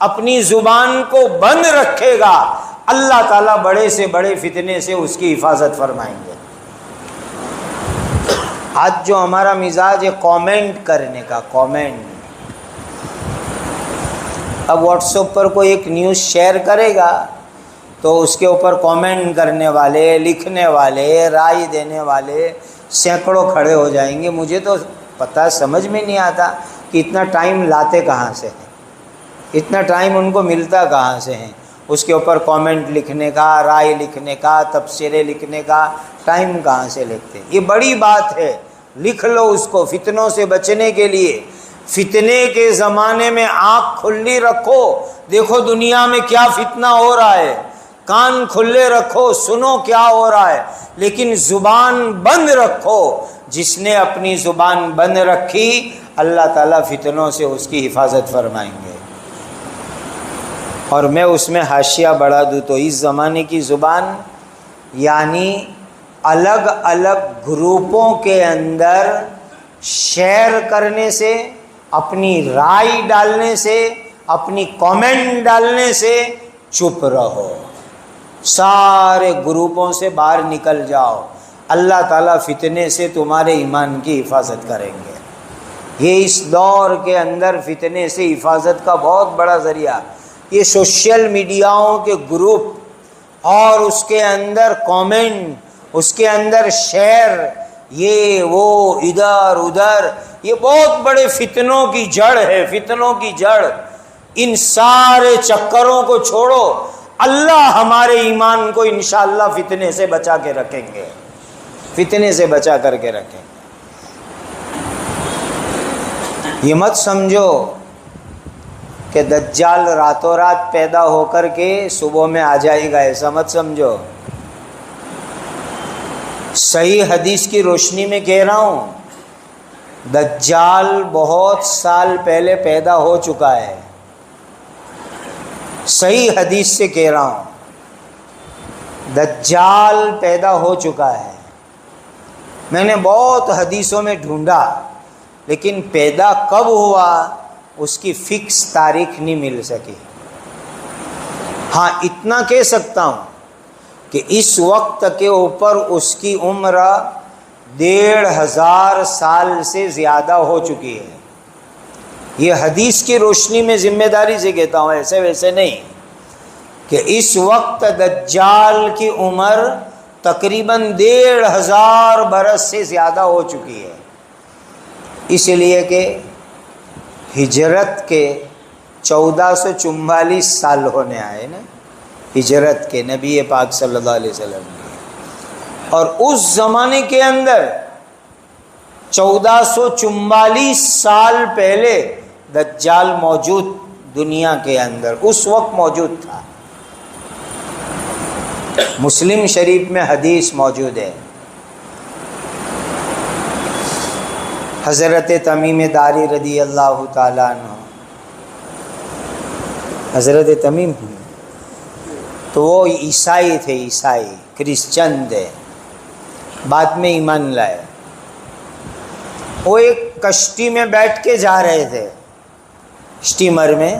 اپنی زبان کو بند رکھے گا اللہ تعالیٰ بڑے سے بڑے فتنے سے اس کی حفاظت فرمائیں گے. آج جو ہمارا مزاج ہے کامنٹ کرنے کا، کامنٹ، اب واٹس ایپ پر کوئی ایک نیوز شیئر کرے گا تو اس کے اوپر کامنٹ کرنے والے، لکھنے والے، رائے دینے والے سینکڑوں کھڑے ہو جائیں گے. مجھے تو پتہ سمجھ میں نہیں آتا کہ اتنا ٹائم لاتے کہاں سے ہیں، اتنا ٹائم ان کو ملتا کہاں سے ہیں اس کے اوپر کامنٹ لکھنے کا، رائے لکھنے کا، تبصرے لکھنے کا ٹائم کہاں سے لکھتے ہیں. یہ بڑی بات ہے، لکھ لو اس کو فتنوں سے بچنے کے لیے. فتنے کے زمانے میں آنکھ کھلی رکھو، دیکھو دنیا میں کیا فتنہ ہو رہا ہے. کان کھلے رکھو، سنو کیا ہو رہا ہے. لیکن زبان بند رکھو. جس نے اپنی زبان بند رکھی اللہ تعالیٰ فتنوں سے اس کی حفاظت فرمائیں گے. اور میں اس میں حاشیہ بڑھا دوں تو اس زمانے کی زبان یعنی الگ الگ گروپوں کے اندر شیئر کرنے سے، اپنی رائے ڈالنے سے، اپنی کامنٹ ڈالنے سے چپ رہو. سارے گروپوں سے باہر نکل جاؤ، اللہ تعالیٰ فتنے سے تمہارے ایمان کی حفاظت کریں گے. یہ اس دور کے اندر فتنے سے حفاظت کا بہت بڑا ذریعہ یہ سوشل میڈیاؤں کے گروپ اور اس کے اندر کامنٹ، اس کے اندر شیئر، یہ وہ ادھر ادھر، یہ بہت بڑے فتنوں کی جڑ ہے، فتنوں کی جڑ۔ ان سارے چکروں کو چھوڑو، اللہ ہمارے ایمان کو انشاءاللہ فتنے سے بچا کے رکھیں گے، فتنے سے بچا کر کے رکھیں گے۔ یہ مت سمجھو کہ دجال راتوں رات پیدا ہو کر کے صبح میں آ جائے گا، ایسا مت سمجھو۔ صحیح حدیث کی روشنی میں کہہ رہا ہوں، دجال بہت سال پہلے پیدا ہو چکا ہے، صحیح حدیث سے کہہ رہا ہوں، دجال پیدا ہو چکا ہے۔ میں نے بہت حدیثوں میں ڈھونڈا، لیکن پیدا کب ہوا اس کی فکس تاریخ نہیں مل سکی۔ ہاں اتنا کہہ سکتا ہوں کہ اس وقت کے اوپر اس کی عمر 1500 سال سے زیادہ ہو چکی ہے۔ یہ حدیث کی روشنی میں ذمہ داری سے کہتا ہوں، ایسے ویسے نہیں، کہ اس وقت دجال کی عمر تقریباً 1500 برس سے زیادہ ہو چکی ہے، اس لیے کہ ہجرت کے 1444 سال ہونے آئے نا، ہجرت کے نبی پاک صلی اللہ علیہ وسلم کی، اور اس زمانے کے اندر 1444 سال پہلے دجال موجود دنیا کے اندر، اس وقت موجود تھا۔ مسلم شریف میں حدیث موجود ہے، حضرت تمیم داری رضی اللہ تعالیٰ عنہ، حضرت تمیم تو وہ عیسائی تھے، عیسائی کرسچن تھے، بعد میں ایمان لائے۔ وہ ایک کشتی میں بیٹھ کے جا رہے تھے، اسٹیمر میں،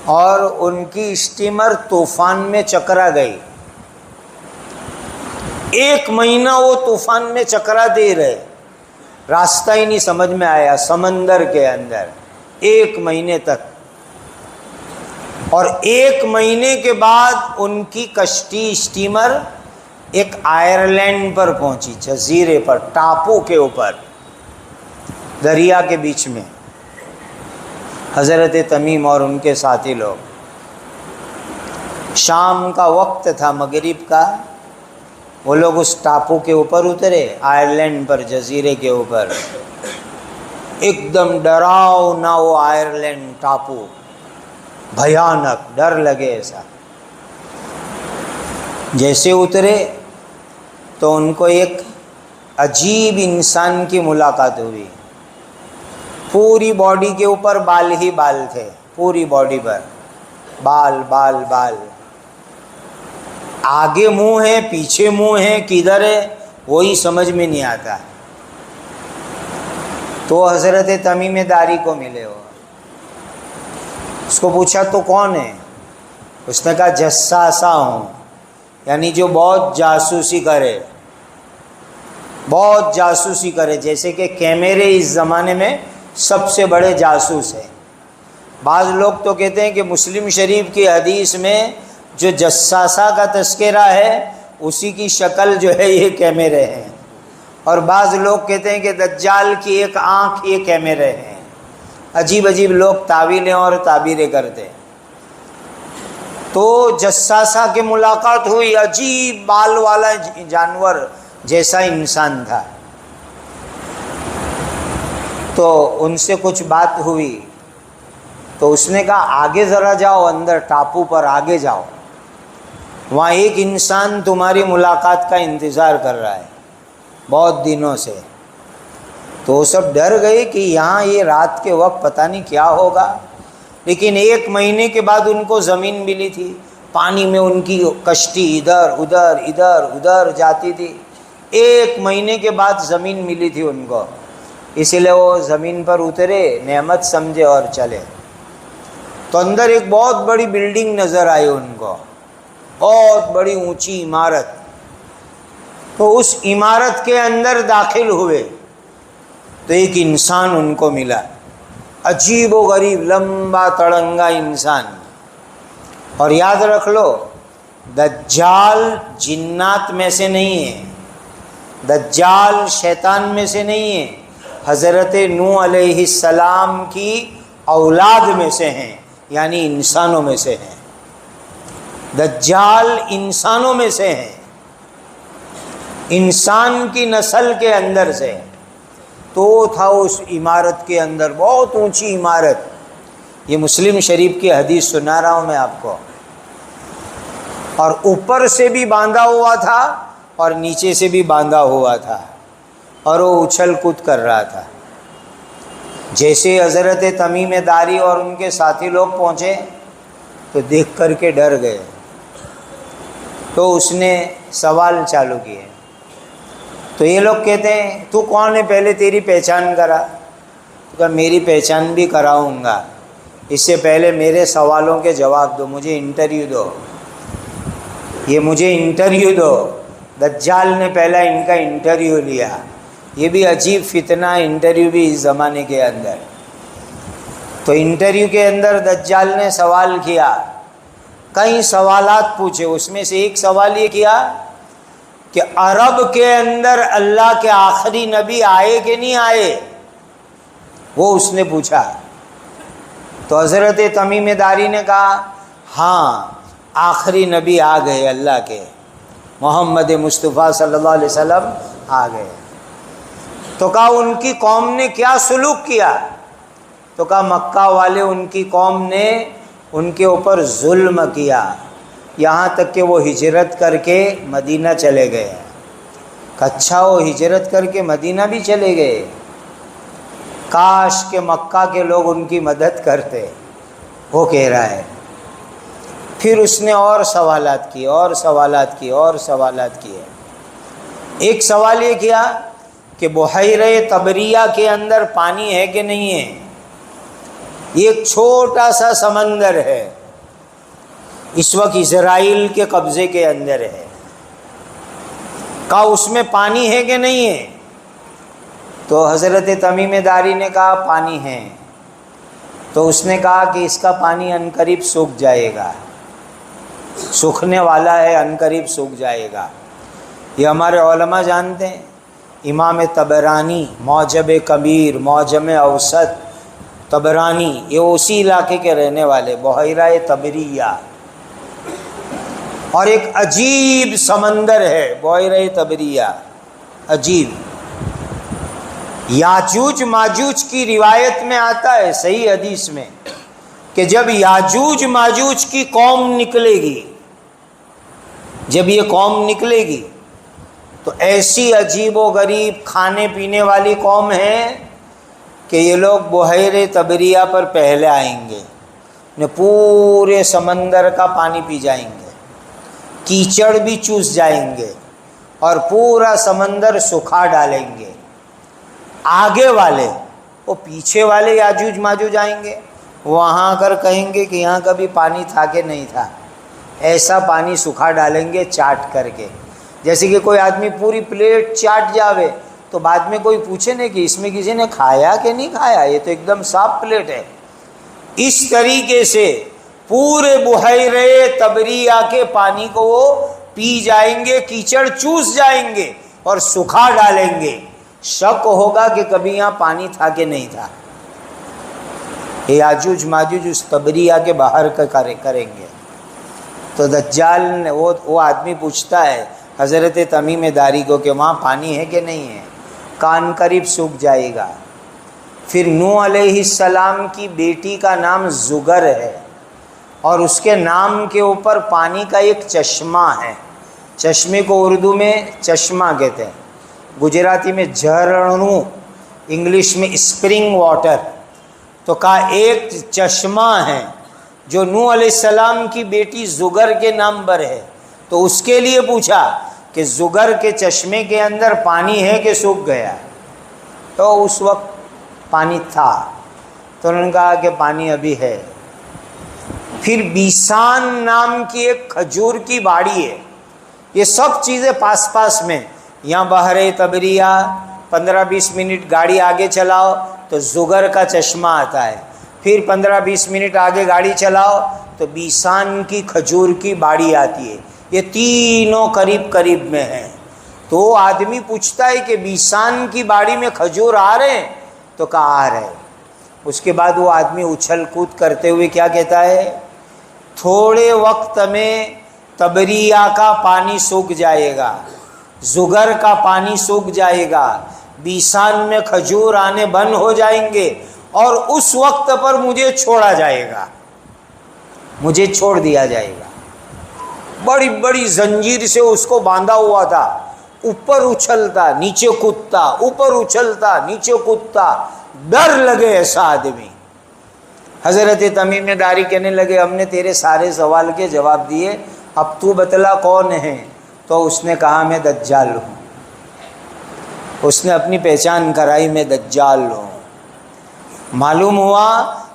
اور ان کی اسٹیمر طوفان میں چکرا گئی۔ 1 مہینہ وہ طوفان میں چکرا دے رہے، راستہ ہی نہیں سمجھ میں آیا سمندر کے اندر 1 مہینے تک۔ اور 1 مہینے کے بعد ان کی کشتی اسٹیمر ایک آئرلینڈ پر پہنچی، جزیرے پر، ٹاپو کے اوپر، دریا کے بیچ میں۔ حضرت تمیم اور ان کے ساتھی لوگ، شام کا وقت تھا، مغرب کا، وہ لوگ اس ٹاپو کے اوپر اترے، آئرلینڈ پر، جزیرے کے اوپر۔ ایک دم ڈراؤنا وہ آئرلینڈ ٹاپو، بھیانک، ڈر لگے ایسا۔ جیسے اترے تو ان کو ایک عجیب انسان کی ملاقات ہوئی، پوری باڈی کے اوپر بال ہی بال تھے، پوری باڈی پر بال بال بال، آگے منہ ہے، پیچھے منہ ہے، کدھر ہے وہی سمجھ میں نہیں آتا۔ تو حضرت تمیم داری کو ملے، ہو اس کو پوچھا تو کون ہے؟ اس نے کہا جساسا ہوں، یعنی جو بہت جاسوسی کرے، بہت جاسوسی کرے، جیسے کہ کیمرے اس زمانے میں سب سے بڑے جاسوس ہیں۔ بعض لوگ تو کہتے ہیں کہ مسلم شریف کی حدیث میں جو جساسہ کا تذکرہ ہے اسی کی شکل جو ہے یہ کیمرے ہیں، اور بعض لوگ کہتے ہیں کہ دجال کی ایک آنکھ یہ کیمرے ہیں۔ عجیب عجیب لوگ تعویلیں اور تعبیریں کرتے ہیں۔ تو جساسہ کی ملاقات ہوئی، عجیب بال والا جانور جیسا انسان تھا، تو ان سے کچھ بات ہوئی، تو اس نے کہا آگے ذرا جاؤ، اندر ٹاپو پر آگے جاؤ، وہاں ایک انسان تمہاری ملاقات کا انتظار کر رہا ہے بہت دنوں سے۔ تو وہ سب ڈر گئے کہ یہاں یہ رات کے وقت پتہ نہیں کیا ہوگا، لیکن 1 مہینے کے بعد ان کو زمین ملی تھی، پانی میں ان کی کشتی ادھر ادھر ادھر ادھر جاتی تھی۔ 1 مہینے کے بعد زمین ملی تھی ان کو، اس لیے وہ زمین پر اترے، نعمت سمجھے اور چلے۔ تو اندر ایک بہت بڑی بلڈنگ نظر آئی ان کو، بہت بڑی اونچی عمارت۔ تو اس عمارت کے اندر داخل ہوئے تو ایک انسان ان کو ملا، عجیب و غریب، لمبا تڑنگا انسان۔ اور یاد رکھ لو، دجال جنات میں سے نہیں ہے، دجال شیطان میں سے نہیں ہے، حضرت نوح علیہ السلام کی اولاد میں سے ہیں، یعنی انسانوں میں سے ہیں۔ دجال انسانوں میں سے ہیں، انسان کی نسل کے اندر سے۔ تو تھا اس عمارت کے اندر، بہت اونچی عمارت، یہ مسلم شریف کی حدیث سنا رہا ہوں میں آپ کو، اور اوپر سے بھی باندھا ہوا تھا اور نیچے سے بھی باندھا ہوا تھا، اور وہ اچھل کود کر رہا تھا۔ جیسے حضرت تمیم داری اور ان کے ساتھی لوگ پہنچے تو دیکھ کر کے ڈر گئے، تو اس نے سوال چالو کیے۔ تو یہ لوگ کہتے ہیں تو کون ہے، پہلے تیری پہچان کرا۔ تو کہا میری پہچان بھی کراؤں گا، اس سے پہلے میرے سوالوں کے جواب دو، مجھے انٹرویو دو، یہ مجھے انٹرویو دو۔ دجال نے پہلا ان کا انٹرویو لیا۔ یہ بھی عجیب فتنہ انٹرویو بھی اس زمانے کے اندر۔ تو انٹرویو کے اندر دجال نے سوال کیا، کئی سوالات پوچھے، اس میں سے ایک سوال یہ کیا کہ عرب کے اندر اللہ کے آخری نبی آئے کہ نہیں آئے، وہ اس نے پوچھا۔ تو حضرت تمیم داری نے کہا ہاں آخری نبی آ گئے، اللہ کے محمد مصطفیٰ صلی اللہ علیہ وسلم آ گئے۔ تو کہا ان کی قوم نے کیا سلوک کیا؟ تو کہا مکہ والے، ان کی قوم نے ان کے اوپر ظلم کیا، یہاں تک کہ وہ ہجرت کر کے مدینہ چلے گئے۔ اچھا وہ ہجرت کر کے مدینہ بھی چلے گئے، کاش کہ مکہ کے لوگ ان کی مدد کرتے، وہ کہہ رہا ہے۔ پھر اس نے اور سوالات کیے اور سوالات کیے اور سوالات کیے۔ ایک سوال یہ کیا کہ بحیرہ طبریہ کے اندر پانی ہے کہ نہیں ہے؟ یہ ایک چھوٹا سا سمندر ہے، اس وقت اسرائیل کے قبضے کے اندر ہے، کہا اس میں پانی ہے کہ نہیں ہے؟ تو حضرت تمیم داری نے کہا پانی ہے۔ تو اس نے کہا کہ اس کا پانی عنقریب سوکھ جائے گا، سوکھنے والا ہے، عنقریب سوکھ جائے گا۔ یہ ہمارے علماء جانتے ہیں، امام طبرانی معجم کبیر، معجم اوسط طبرانی، یہ اسی علاقے کے رہنے والے، بحیرہ طبریہ، اور ایک عجیب سمندر ہے بحیرہ طبریہ، عجیب۔ یاجوج ماجوج کی روایت میں آتا ہے صحیح حدیث میں کہ جب یاجوج ماجوج کی قوم نکلے گی، جب یہ قوم نکلے گی تو ایسی عجیب و غریب کھانے پینے والی قوم ہے کہ یہ لوگ بحیرہ طبریہ پر پہلے آئیں گے، پورے سمندر کا پانی پی جائیں گے، کیچڑ بھی چوس جائیں گے اور پورا سمندر سکھا ڈالیں گے۔ آگے والے، وہ پیچھے والے یاجوج ماجوج آئیں گے، وہاں کر کہیں گے کہ یہاں کبھی پانی تھا کہ نہیں تھا، ایسا پانی سکھا ڈالیں گے چاٹ کر کے، جیسے کہ کوئی آدمی پوری پلیٹ چاٹ جاوے تو بعد میں کوئی پوچھے نہیں کہ اس میں کسی نے کھایا کہ نہیں کھایا، یہ تو ایک دم صاف پلیٹ ہے۔ اس طریقے سے پورے بحیرہ طبریہ کے پانی کو وہ پی جائیں گے، کیچڑ چوس جائیں گے اور سکھا ڈالیں گے، شک ہوگا کہ کبھی یہاں پانی تھا کہ نہیں تھا۔ یہ یاجوج ماجوج اس طبریہ کے باہر کریں گے۔ تو دجال نے وہ آدمی پوچھتا ہے حضرت تمیم داری کو کہ وہاں پانی ہے کہ نہیں ہے، کان قریب سوکھ جائے گا۔ پھر نوح علیہ السلام کی بیٹی کا نام زگر ہے، اور اس کے نام کے اوپر پانی کا ایک چشمہ ہے، چشمے کو اردو میں چشمہ کہتے ہیں، گجراتی میں جھرنو، انگلش میں اسپرنگ واٹر۔ تو کہا ایک چشمہ ہے جو نوح علیہ السلام کی بیٹی زگر کے نام پر ہے، تو اس کے لیے پوچھا کہ زگر کے چشمے کے اندر پانی ہے کہ سوکھ گیا؟ تو اس وقت پانی تھا، تو انہوں نے کہا کہ پانی ابھی ہے۔ پھر بیسان نام کی ایک کھجور کی باڑی ہے، یہ سب چیزیں پاس پاس میں، یہاں بحیرہ طبریہ 15-20 منٹ گاڑی آگے چلاؤ تو زگر کا چشمہ آتا ہے، پھر 15-20 منٹ آگے گاڑی چلاؤ تو بیسان کی کھجور کی باڑی آتی ہے۔ یہ تینوں قریب قریب میں ہیں، تو آدمی پوچھتا ہے کہ بیسان کی باڑی میں کھجور آ رہے ہیں؟ تو کہا آ رہے. اس کے بعد وہ آدمی اچھل کود کرتے ہوئے کیا کہتا ہے؟ تھوڑے وقت میں تبریا کا پانی سوکھ جائے گا، زگر کا پانی سوکھ جائے گا، بیسان میں کھجور آنے بند ہو جائیں گے، اور اس وقت پر مجھے چھوڑا جائے گا، مجھے چھوڑ دیا جائے گا. بڑی بڑی زنجیر سے اس کو باندھا ہوا تھا، اوپر اچھلتا نیچے کودتا، اوپر اچھلتا نیچے کودتا، ڈر لگے ایسا آدمی. حضرت تمیم داری کہنے لگے ہم نے تیرے سارے سوال کے جواب دیے، اب تو بتلا کون ہے؟ تو اس نے کہا میں دجال ہوں. اس نے اپنی پہچان کرائی، میں دجال ہوں. معلوم ہوا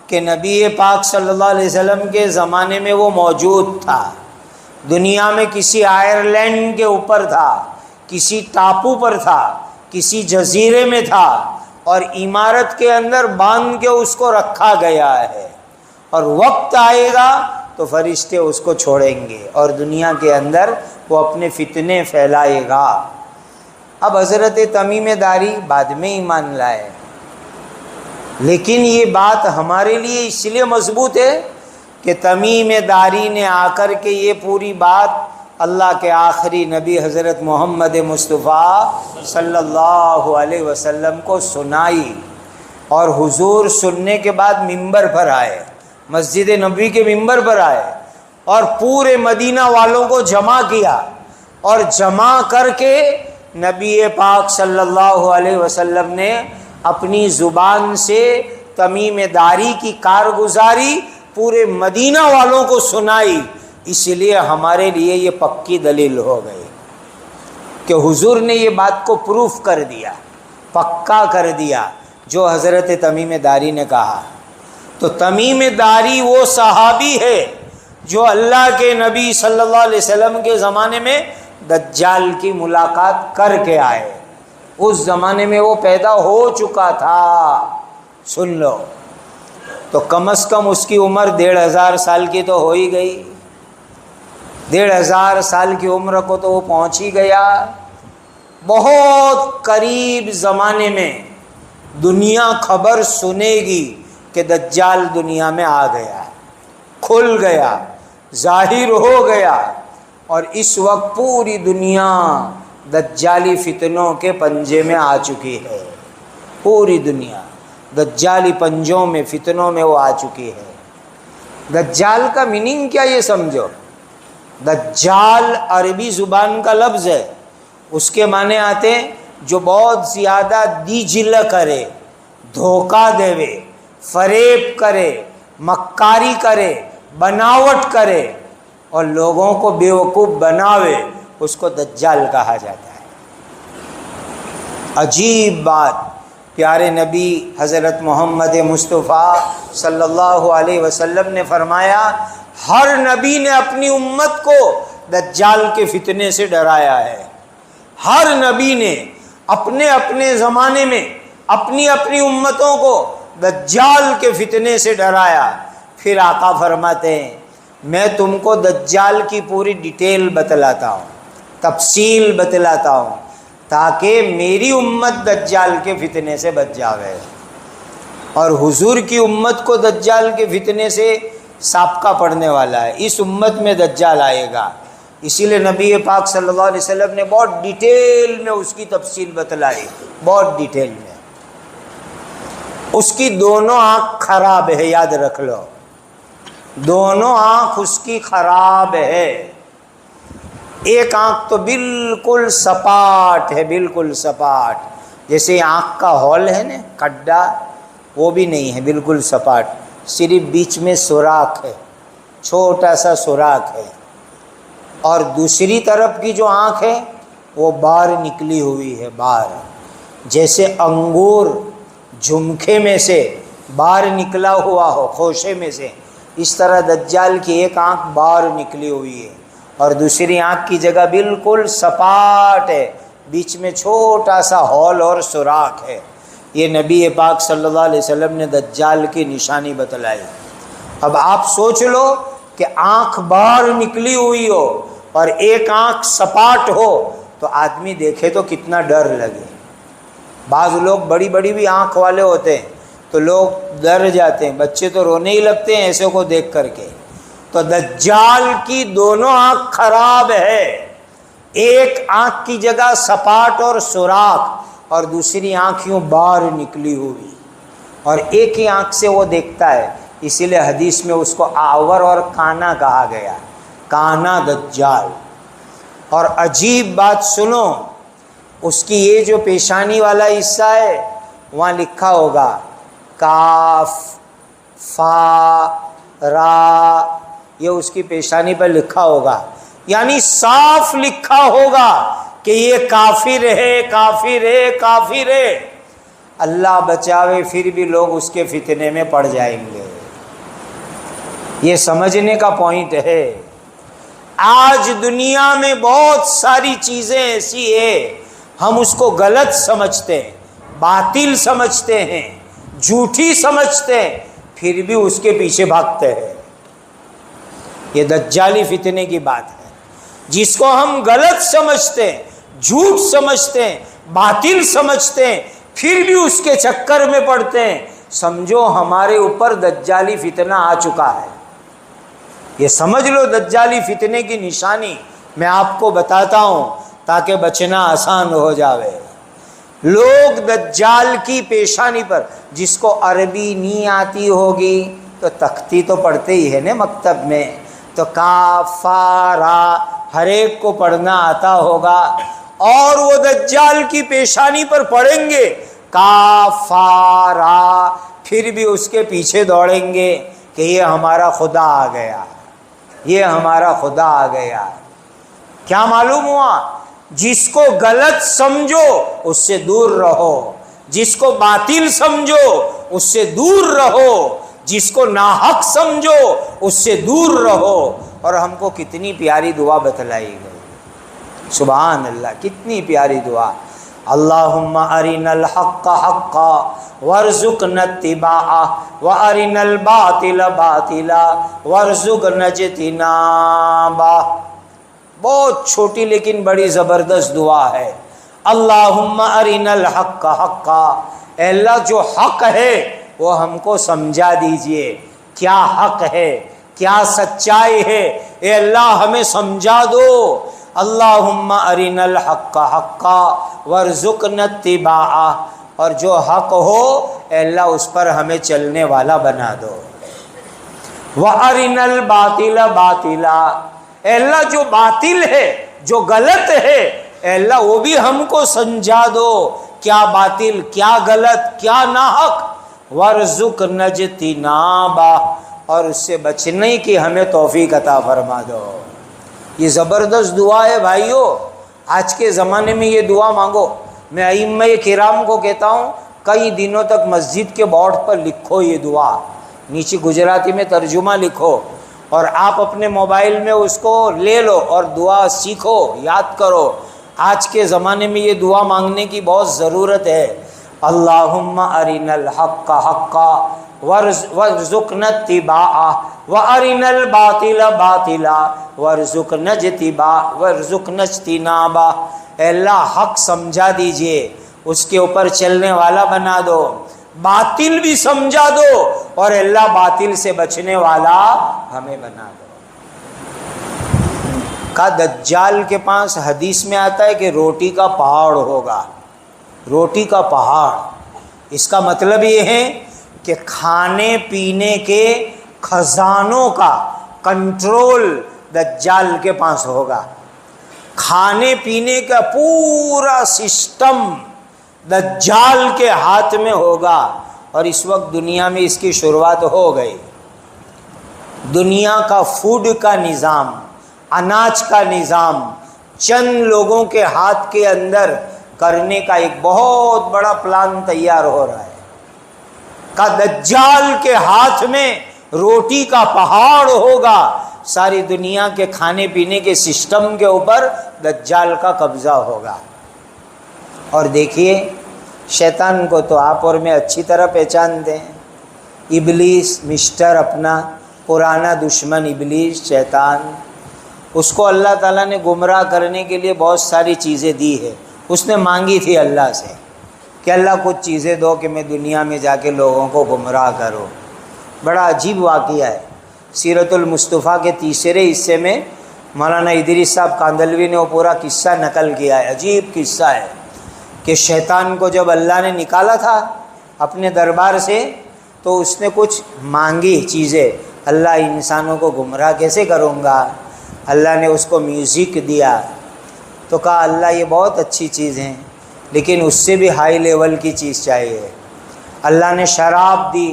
کہ نبی پاک صلی اللہ علیہ وسلم کے زمانے میں وہ موجود تھا، دنیا میں کسی آئرلینڈ کے اوپر تھا، کسی ٹاپو پر تھا، کسی جزیرے میں تھا، اور عمارت کے اندر باندھ کے اس کو رکھا گیا ہے، اور وقت آئے گا تو فرشتے اس کو چھوڑیں گے اور دنیا کے اندر وہ اپنے فتنے پھیلائے گا. اب حضرت تمیم داری بعد میں ایمان لائے، لیکن یہ بات ہمارے لیے اس لیے مضبوط ہے کہ تمیم داری نے آ کر کے یہ پوری بات اللہ کے آخری نبی حضرت محمد مصطفیٰ صلی اللہ علیہ وسلم کو سنائی، اور حضور سننے کے بعد ممبر پر آئے، مسجد نبوی کے ممبر پر آئے، اور پورے مدینہ والوں کو جمع کیا، اور جمع کر کے نبی پاک صلی اللہ علیہ وسلم نے اپنی زبان سے تمیم داری کی کارگزاری پورے مدینہ والوں کو سنائی. اس لیے ہمارے لیے یہ پکی دلیل ہو گئی کہ حضور نے یہ بات کو پروف کر دیا، پکا کر دیا جو حضرت تمیم داری نے کہا. تو تمیم داری وہ صحابی ہے جو اللہ کے نبی صلی اللہ علیہ وسلم کے زمانے میں دجال کی ملاقات کر کے آئے. اس زمانے میں وہ پیدا ہو چکا تھا. سن لو، تو کم از کم اس کی عمر 1500 سال کی تو ہو ہی گئی. 1500 سال کی عمر کو تو وہ پہنچ ہی گیا. بہت قریب زمانے میں دنیا خبر سنے گی کہ دجال دنیا میں آ گیا، کھل گیا، ظاہر ہو گیا، اور اس وقت پوری دنیا دجالی فتنوں کے پنجے میں آ چکی ہے. پوری دنیا دجالی پنجوں میں، فتنوں میں وہ آ چکی ہے. دجال کا میننگ کیا یہ سمجھو. دجال عربی زبان کا لفظ ہے، اس کے معنی آتے ہیں جو بہت زیادہ دیجل کرے، دھوکہ دے، فریب کرے، مکاری کرے، بناوٹ کرے اور لوگوں کو بیوقوف بناوے، اس کو دجال کہا جاتا ہے. عجیب بات، پیارے نبی حضرت محمد مصطفیٰ صلی اللہ علیہ وسلم نے فرمایا ہر نبی نے اپنی امت کو دجال کے فتنے سے ڈرایا ہے. ہر نبی نے اپنے اپنے زمانے میں اپنی اپنی امتوں کو دجال کے فتنے سے ڈرایا. پھر آقا فرماتے ہیں میں تم کو دجال کی پوری ڈیٹیل بتلاتا ہوں، تفصیل بتلاتا ہوں، تاکہ میری امت دجال کے فتنے سے بچ جاوے. اور حضور کی امت کو دجال کے فتنے سے سابقہ پڑنے والا ہے. اس امت میں دجال آئے گا، اسی لیے نبی پاک صلی اللہ علیہ وسلم نے بہت ڈیٹیل میں اس کی تفصیل بتلائی، بہت ڈیٹیل میں. اس کی دونوں آنکھ خراب ہے، یاد رکھ لو، دونوں آنکھ اس کی خراب ہے. ایک آنکھ تو بالکل سپاٹ ہے، بالکل سپاٹ، جیسے آنکھ کا ہول ہے نا، کھڈا، وہ بھی نہیں ہے، بالکل سپاٹ، صرف بیچ میں سوراخ ہے، چھوٹا سا سوراخ ہے. اور دوسری طرف کی جو آنکھ ہے وہ باہر نکلی ہوئی ہے، باہر، جیسے انگور جھمکے میں سے باہر نکلا ہوا ہو، خوشے میں سے، اس طرح دجال کی ایک آنکھ باہر نکلی ہوئی ہے اور دوسری آنکھ کی جگہ بالکل سپاٹ ہے، بیچ میں چھوٹا سا ہول اور سوراخ ہے. یہ نبی پاک صلی اللہ علیہ وسلم نے دجال کی نشانی بتلائی. اب آپ سوچ لو کہ آنکھ باہر نکلی ہوئی ہو اور ایک آنکھ سپاٹ ہو، تو تو آدمی دیکھے تو کتنا ڈر لگے. بعض لوگ بڑی بڑی بھی آنکھ والے ہوتے ہیں تو لوگ ڈر جاتے ہیں، بچے تو رونے ہی لگتے ہیں ایسے کو دیکھ کر کے. تو دجال کی دونوں آنکھ خراب ہے، ایک آنکھ کی جگہ سپاٹ اور سوراخ اور دوسری آنکھ یوں باہر نکلی ہوئی، اور ایک ہی آنکھ سے وہ دیکھتا ہے. اسی لیے حدیث میں اس کو آور اور کانا کہا گیا، کانا دجال. اور عجیب بات سنو، اس کی یہ جو پیشانی والا حصہ ہے وہاں لکھا ہوگا کاف فا را، یہ اس کی پیشانی پر لکھا ہوگا، یعنی صاف لکھا ہوگا کہ یہ کافر ہے کافر ہے کافر ہے. اللہ بچاوے پھر بھی لوگ اس کے فتنے میں پڑ جائیں گے. یہ سمجھنے کا پوائنٹ ہے. آج دنیا میں بہت ساری چیزیں ایسی ہیں ہم اس کو غلط سمجھتے ہیں، باطل سمجھتے ہیں، جھوٹی سمجھتے ہیں، پھر بھی اس کے پیچھے بھاگتے ہیں. یہ دجالی فتنے کی بات ہے. جس کو ہم غلط سمجھتے ہیں، جھوٹ سمجھتے ہیں، باطل سمجھتے ہیں، پھر بھی اس کے چکر میں پڑتے ہیں، سمجھو ہمارے اوپر دجالی فتنہ آ چکا ہے. یہ سمجھ لو دجالی فتنے کی نشانی میں آپ کو بتاتا ہوں تاکہ بچنا آسان ہو جاوے. لوگ دجال کی پیشانی پر، جس کو عربی نہیں آتی ہوگی تو تختی تو پڑھتے ہی ہے نا مکتب میں، تو کاف فا را ہر ایک کو پڑھنا آتا ہوگا، اور وہ دجال کی پیشانی پر پڑھیں گے کاف فا را، پھر بھی اس کے پیچھے دوڑیں گے کہ یہ ہمارا خدا آ گیا، یہ ہمارا خدا آ گیا. کیا معلوم ہوا؟ جس کو غلط سمجھو اس سے دور رہو، جس کو باطل سمجھو اس سے دور رہو، جس کو ناحق سمجھو اس سے دور رہو. اور ہم کو کتنی پیاری دعا بتلائی گئی، سبحان اللہ، کتنی پیاری دعا. اللہم ارنا الحق حقا وارزقنا اتباعہ وارنا الباطل باطلا وارزقنا اجتنابہ. بہت چھوٹی لیکن بڑی زبردست دعا ہے. اللہم ارنا الحق حقا، اے اللہ جو حق ہے وہ ہم کو سمجھا دیجئے، کیا حق ہے، کیا سچائی ہے، اے اللہ ہمیں سمجھا دو. اللہم ارنا الحق حقا وارزقنا اتباعہ، اور جو حق ہو اے اللہ اس پر ہمیں چلنے والا بنا دو. وارنا الباطل باطلا، اے اللہ جو باطل ہے، جو غلط ہے، اے اللہ وہ بھی ہم کو سمجھا دو، کیا باطل، کیا غلط، کیا ناحق. وارزقنا اجتنابہ، اور اس سے بچنے کی ہمیں توفیق عطا فرما دو. یہ زبردست دعا ہے بھائیو. آج کے زمانے میں یہ دعا مانگو. میں ائمہ کرام کو کہتا ہوں کئی دنوں تک مسجد کے بورڈ پر لکھو یہ دعا، نیچے گجراتی میں ترجمہ لکھو، اور آپ اپنے موبائل میں اس کو لے لو اور دعا سیکھو، یاد کرو. آج کے زمانے میں یہ دعا مانگنے کی بہت ضرورت ہے. اللہم ارنا الحق حقا وارزقنا اتباعہ وارنا الباطل باطلا وارزقنا اجتنابہ. اے اللہ حق سمجھا دیجئے، اس کے اوپر چلنے والا بنا دو، باطل بھی سمجھا دو، اور اے اللہ باطل سے بچنے والا ہمیں بنا دو. کا دجال کے پاس حدیث میں آتا ہے کہ روٹی کا پہاڑ ہوگا، روٹی کا پہاڑ. اس کا مطلب یہ ہے کہ کھانے پینے کے خزانوں کا کنٹرول دجال کے پاس ہوگا. کھانے پینے کا پورا سسٹم دجال کے ہاتھ میں ہوگا. اور اس وقت دنیا میں اس کی شروعات ہو گئی. دنیا کا فوڈ کا نظام، اناج کا نظام چند لوگوں کے ہاتھ کے اندر کرنے کا ایک بہت بڑا پلان تیار ہو رہا ہے. کا دجال کے ہاتھ میں روٹی کا پہاڑ ہوگا. ساری دنیا کے کھانے پینے کے سسٹم کے اوپر دجال کا قبضہ ہوگا. اور دیکھیے شیطان کو تو آپ اور میں اچھی طرح پہچانتے ہیں. ابلیس مسٹر، اپنا پرانا دشمن ابلیس شیطان، اس کو اللہ تعالیٰ نے گمراہ کرنے کے لیے بہت ساری چیزیں دی ہے. اس نے مانگی تھی اللہ سے کہ اللہ کچھ چیزیں دو کہ میں دنیا میں جا کے لوگوں کو گمراہ کروں. بڑا عجیب واقعہ ہے. سیرت المصطفیٰ کے تیسرے حصے میں مولانا ادریس صاحب کاندلوی نے وہ پورا قصہ نقل کیا ہے. عجیب قصہ ہے کہ شیطان کو جب اللہ نے نکالا تھا اپنے دربار سے تو اس نے کچھ مانگی چیزیں. اللہ انسانوں کو گمراہ کیسے کروں گا؟ اللہ نے اس کو میوزک دیا تو کہا اللہ یہ بہت اچھی چیز ہیں لیکن اس سے بھی ہائی لیول کی چیز چاہیے. اللہ نے شراب دی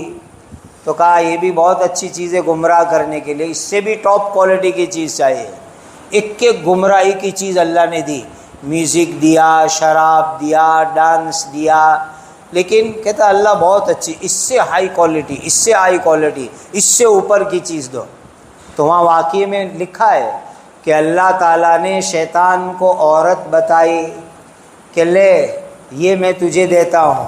تو کہا یہ بھی بہت اچھی چیز ہے گمراہ کرنے کے لیے، اس سے بھی ٹاپ کوالٹی کی چیز چاہیے. ایک ایک گمراہی کی چیز اللہ نے دی. میوزک دیا، شراب دیا، ڈانس دیا، لیکن کہتا اللہ بہت اچھی، اس سے ہائی کوالٹی، اس سے ہائی کوالٹی، اس سے اوپر کی چیز دو. تو وہاں واقعے میں لکھا ہے کہ اللہ تعالیٰ نے شیطان کو عورت بتائی کہ لے یہ میں تجھے دیتا ہوں.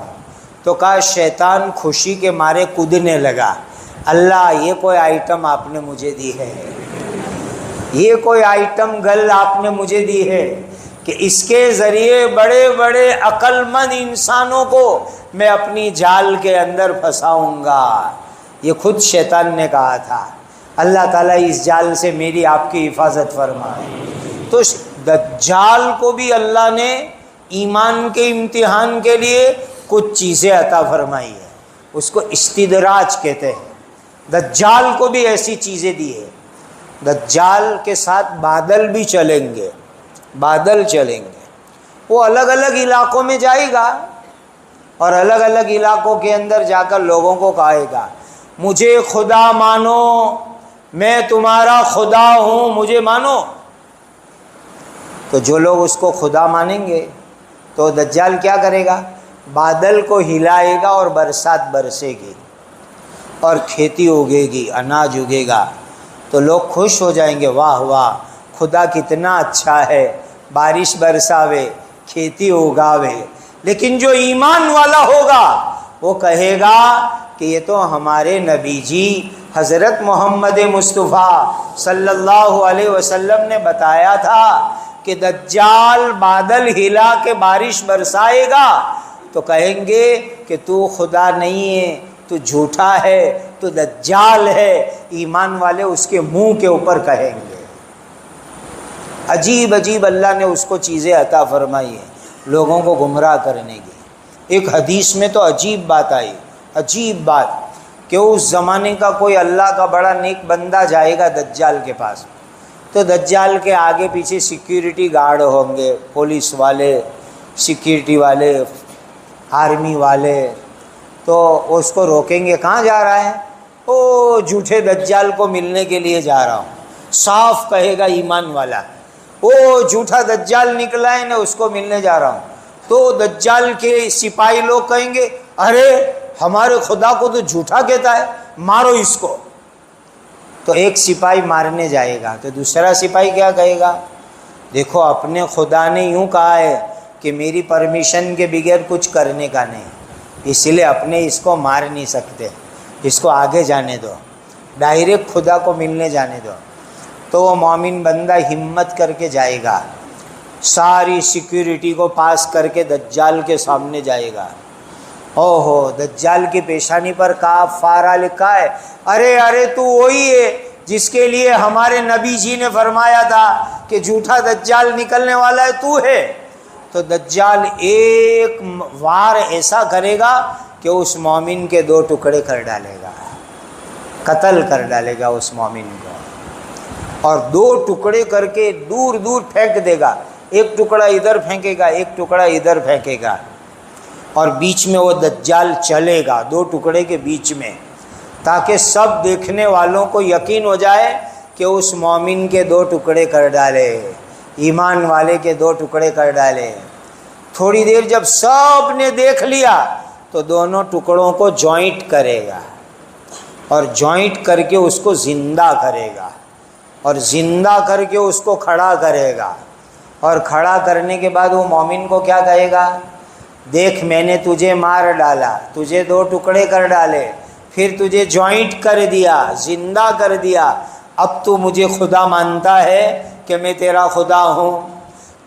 تو کہا شیطان خوشی کے مارے کودنے لگا، اللہ یہ کوئی آئٹم آپ نے مجھے دی ہے، یہ کوئی آئٹم گل آپ نے مجھے دی ہے کہ اس کے ذریعے بڑے بڑے عقل مند انسانوں کو میں اپنی جال کے اندر پھنساؤں گا. یہ خود شیطان نے کہا تھا. اللہ تعالیٰ اس جال سے میری آپ کی حفاظت فرمائے. تو دجال کو بھی اللہ نے ایمان کے امتحان کے لیے کچھ چیزیں عطا فرمائی ہے، اس کو استدراج کہتے ہیں. دجال کو بھی ایسی چیزیں دی ہے. دجال کے ساتھ بادل بھی چلیں گے، بادل چلیں گے. وہ الگ الگ علاقوں میں جائے گا اور الگ الگ علاقوں کے اندر جا کر لوگوں کو کہے گا مجھے خدا مانو، میں تمہارا خدا ہوں، مجھے مانو. تو جو لوگ اس کو خدا مانیں گے تو دجال کیا کرے گا؟ بادل کو ہلائے گا اور برسات برسے گی اور کھیتی اگے گی، اناج اگے گا. تو لوگ خوش ہو جائیں گے، واہ واہ خدا کتنا اچھا ہے، بارش برساوے، کھیتی اگاوے. لیکن جو ایمان والا ہوگا وہ کہے گا کہ یہ تو ہمارے نبی جی حضرت محمد مصطفیٰ صلی اللہ علیہ وسلم نے بتایا تھا کہ دجال بادل ہلا کے بارش برسائے گا. تو کہیں گے کہ تو خدا نہیں ہے، تو جھوٹا ہے، تو دجال ہے. ایمان والے اس کے منہ کے اوپر کہیں گے. عجیب عجیب اللہ نے اس کو چیزیں عطا فرمائی ہیں لوگوں کو گمراہ کرنے کی. ایک حدیث میں تو عجیب بات آئی، عجیب بات کہ اس زمانے کا کوئی اللہ کا بڑا نیک بندہ جائے گا دجال کے پاس، تو دجال کے آگے پیچھے سیکیورٹی گارڈ ہوں گے، پولیس والے، سیکیورٹی والے، آرمی والے. تو اس کو روکیں گے، کہاں جا رہا ہے؟ او جھوٹے دجال کو ملنے کے لیے جا رہا ہوں. صاف کہے گا ایمان والا، او جھوٹا دجال نکلا ہے نا، اس کو ملنے جا رہا ہوں. تو دجال کے سپاہی لوگ کہیں گے ارے ہمارے خدا کو تو جھوٹا کہتا ہے، مارو اس کو. تو ایک سپاہی مارنے جائے گا تو دوسرا سپاہی کیا کہے گا؟ دیکھو اپنے خدا نے یوں کہا ہے کہ میری پرمیشن کے بغیر کچھ کرنے کا نہیں، اس لیے اپنے اس کو مار نہیں سکتے، اس کو آگے جانے دو، ڈائریکٹ خدا کو ملنے جانے دو. تو وہ مومن بندہ ہمت کر کے جائے گا، ساری سیکیورٹی کو پاس کر کے دجال کے سامنے جائے گا. اوہو دجال کی پیشانی پر کافارہ لکھا ہے، ارے ارے تو وہی ہے جس کے لیے ہمارے نبی جی نے فرمایا تھا کہ جھوٹا دجال نکلنے والا ہے تو ہے. تو دجال ایک وار ایسا کرے گا کہ اس مومن کے 2 ٹکڑے کر ڈالے گا، قتل کر ڈالے گا اس مومن کو، اور 2 ٹکڑے کر کے دور دور پھینک دے گا. ایک ٹکڑا ادھر پھینکے گا، ایک ٹکڑا ادھر پھینکے گا، اور بیچ میں وہ دجال چلے گا 2 ٹکڑے کے بیچ میں، تاکہ سب دیکھنے والوں کو یقین ہو جائے کہ اس مومن کے 2 ٹکڑے کر ڈالے، ایمان والے کے 2 ٹکڑے کر ڈالے. تھوڑی دیر جب سب نے دیکھ لیا تو دونوں ٹکڑوں کو جوائنٹ کرے گا، اور جوائنٹ کر کے اس کو زندہ کرے گا، اور زندہ کر کے اس کو کھڑا کرے گا، اور کھڑا کرنے کے بعد وہ مومن کو کیا کہے گا؟ دیکھ میں نے تجھے مار ڈالا، تجھے 2 ٹکڑے کر ڈالے، پھر تجھے جوائنٹ کر دیا، زندہ کر دیا، اب تو مجھے خدا مانتا ہے کہ میں تیرا خدا ہوں،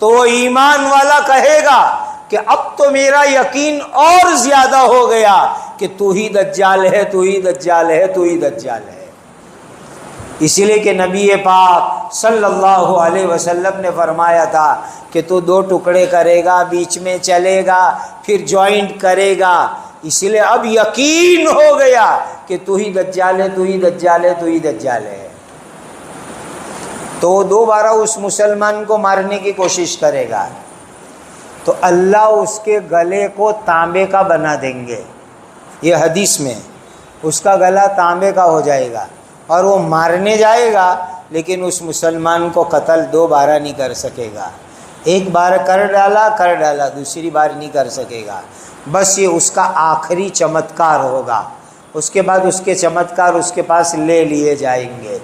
تو وہ ایمان والا کہے گا کہ اب تو میرا یقین اور زیادہ ہو گیا کہ تو ہی دجال ہے، تو ہی دجال ہے، تو ہی دجال ہے۔ اسی لیے کہ نبی پاک صلی اللہ علیہ وسلم نے فرمایا تھا کہ تو دو ٹکڑے کرے گا، بیچ میں چلے گا، پھر جوائنٹ کرے گا۔ اسی لیے اب یقین ہو گیا کہ تو ہی دجال ہے، تو ہی دجال ہے، تو ہی دجال ہے۔ تو وہ دوبارہ اس مسلمان کو مارنے کی کوشش کرے گا تو اللہ اس کے گلے کو تانبے کا بنا دیں گے۔ یہ حدیث میں اس کا گلا تانبے کا ہو جائے گا اور وہ مارنے جائے گا، لیکن اس مسلمان کو قتل دوبارہ نہیں کر سکے گا۔ ایک بار کر ڈالا، دوسری بار نہیں کر سکے گا۔ بس یہ اس کا آخری چمتکار ہوگا، اس کے بعد اس کے چمتکار اس کے پاس لے لیے جائیں گے۔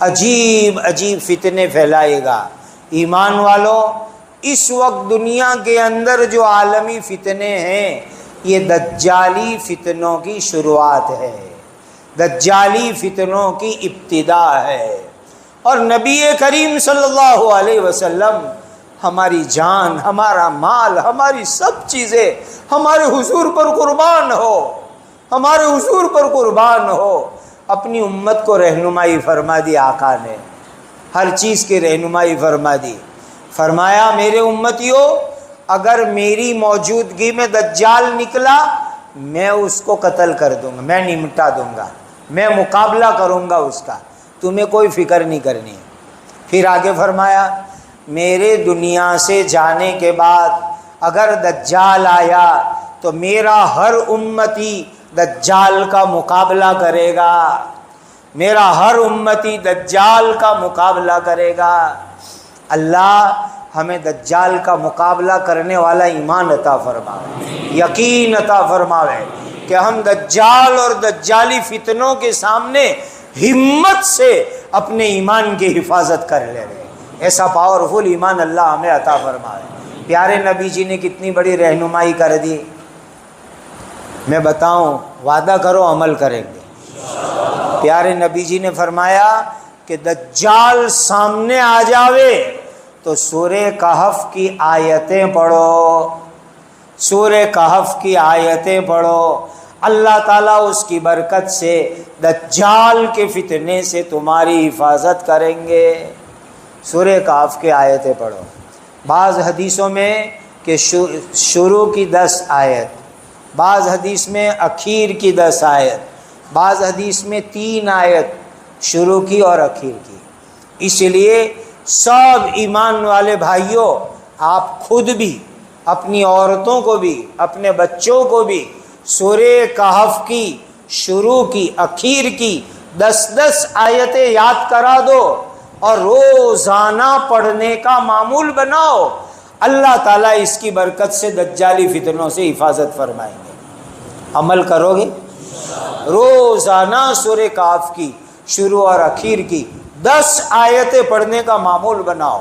عجیب عجیب فتنے پھیلائے گا۔ ایمان والو، اس وقت دنیا کے اندر جو عالمی فتنے ہیں یہ دجالی فتنوں کی شروعات ہے، دجالی فتنوں کی ابتدا ہے۔ اور نبی کریم صلی اللہ علیہ وسلم ہماری جان، ہمارا مال، ہماری سب چیزیں ہمارے حضور پر قربان ہو، ہمارے حضور پر قربان ہو۔ اپنی امت کو رہنمائی فرما دی آقا نے، ہر چیز کی رہنمائی فرما دی۔ فرمایا میرے امتیوں، اگر میری موجودگی میں دجال نکلا میں اس کو قتل کر دوں گا، میں نمٹا دوں گا، میں مقابلہ کروں گا اس کا، تمہیں کوئی فکر نہیں کرنی۔ پھر آگے فرمایا میرے دنیا سے جانے کے بعد اگر دجال آیا تو میرا ہر امتی دجال کا مقابلہ کرے گا، میرا ہر امتی دجال کا مقابلہ کرے گا۔ اللہ ہمیں دجال کا مقابلہ کرنے والا ایمان عطا فرماوے، یقین عطا فرماوے کہ ہم دجال اور دجالی فتنوں کے سامنے ہمت سے اپنے ایمان کی حفاظت کر لے رہے۔ ایسا پاورفل ایمان اللہ ہمیں عطا فرمائے۔ پیارے نبی جی نے کتنی بڑی رہنمائی کر دی۔ میں بتاؤں، وعدہ کرو عمل کریں گے۔ پیارے نبی جی نے فرمایا کہ دجال سامنے آ جاوے تو سورہ کہف کی آیتیں پڑھو، سورہ کہف کی آیتیں پڑھو، اللہ تعالیٰ اس کی برکت سے دجال کے فتنے سے تمہاری حفاظت کریں گے۔ سورہ کہف کی آیتیں پڑھو۔ بعض حدیثوں میں کہ شروع کی 10 آیت، بعض حدیث میں اخیر کی 10 آیت، بعض حدیث میں 3 آیت شروع کی اور اخیر کی۔ اس لیے سب ایمان والے بھائیوں، آپ خود بھی، اپنی عورتوں کو بھی، اپنے بچوں کو بھی سورہ کہف کی شروع کی اخیر کی 10 آیتیں یاد کرا دو اور روزانہ پڑھنے کا معمول بناؤ۔ اللہ تعالیٰ اس کی برکت سے دجالی فتنوں سے حفاظت فرمائیں گے۔ عمل کرو گے؟ روزانہ سورہ کہف کی شروع اور اخیر کی 10 آیتیں پڑھنے کا معمول بناؤ۔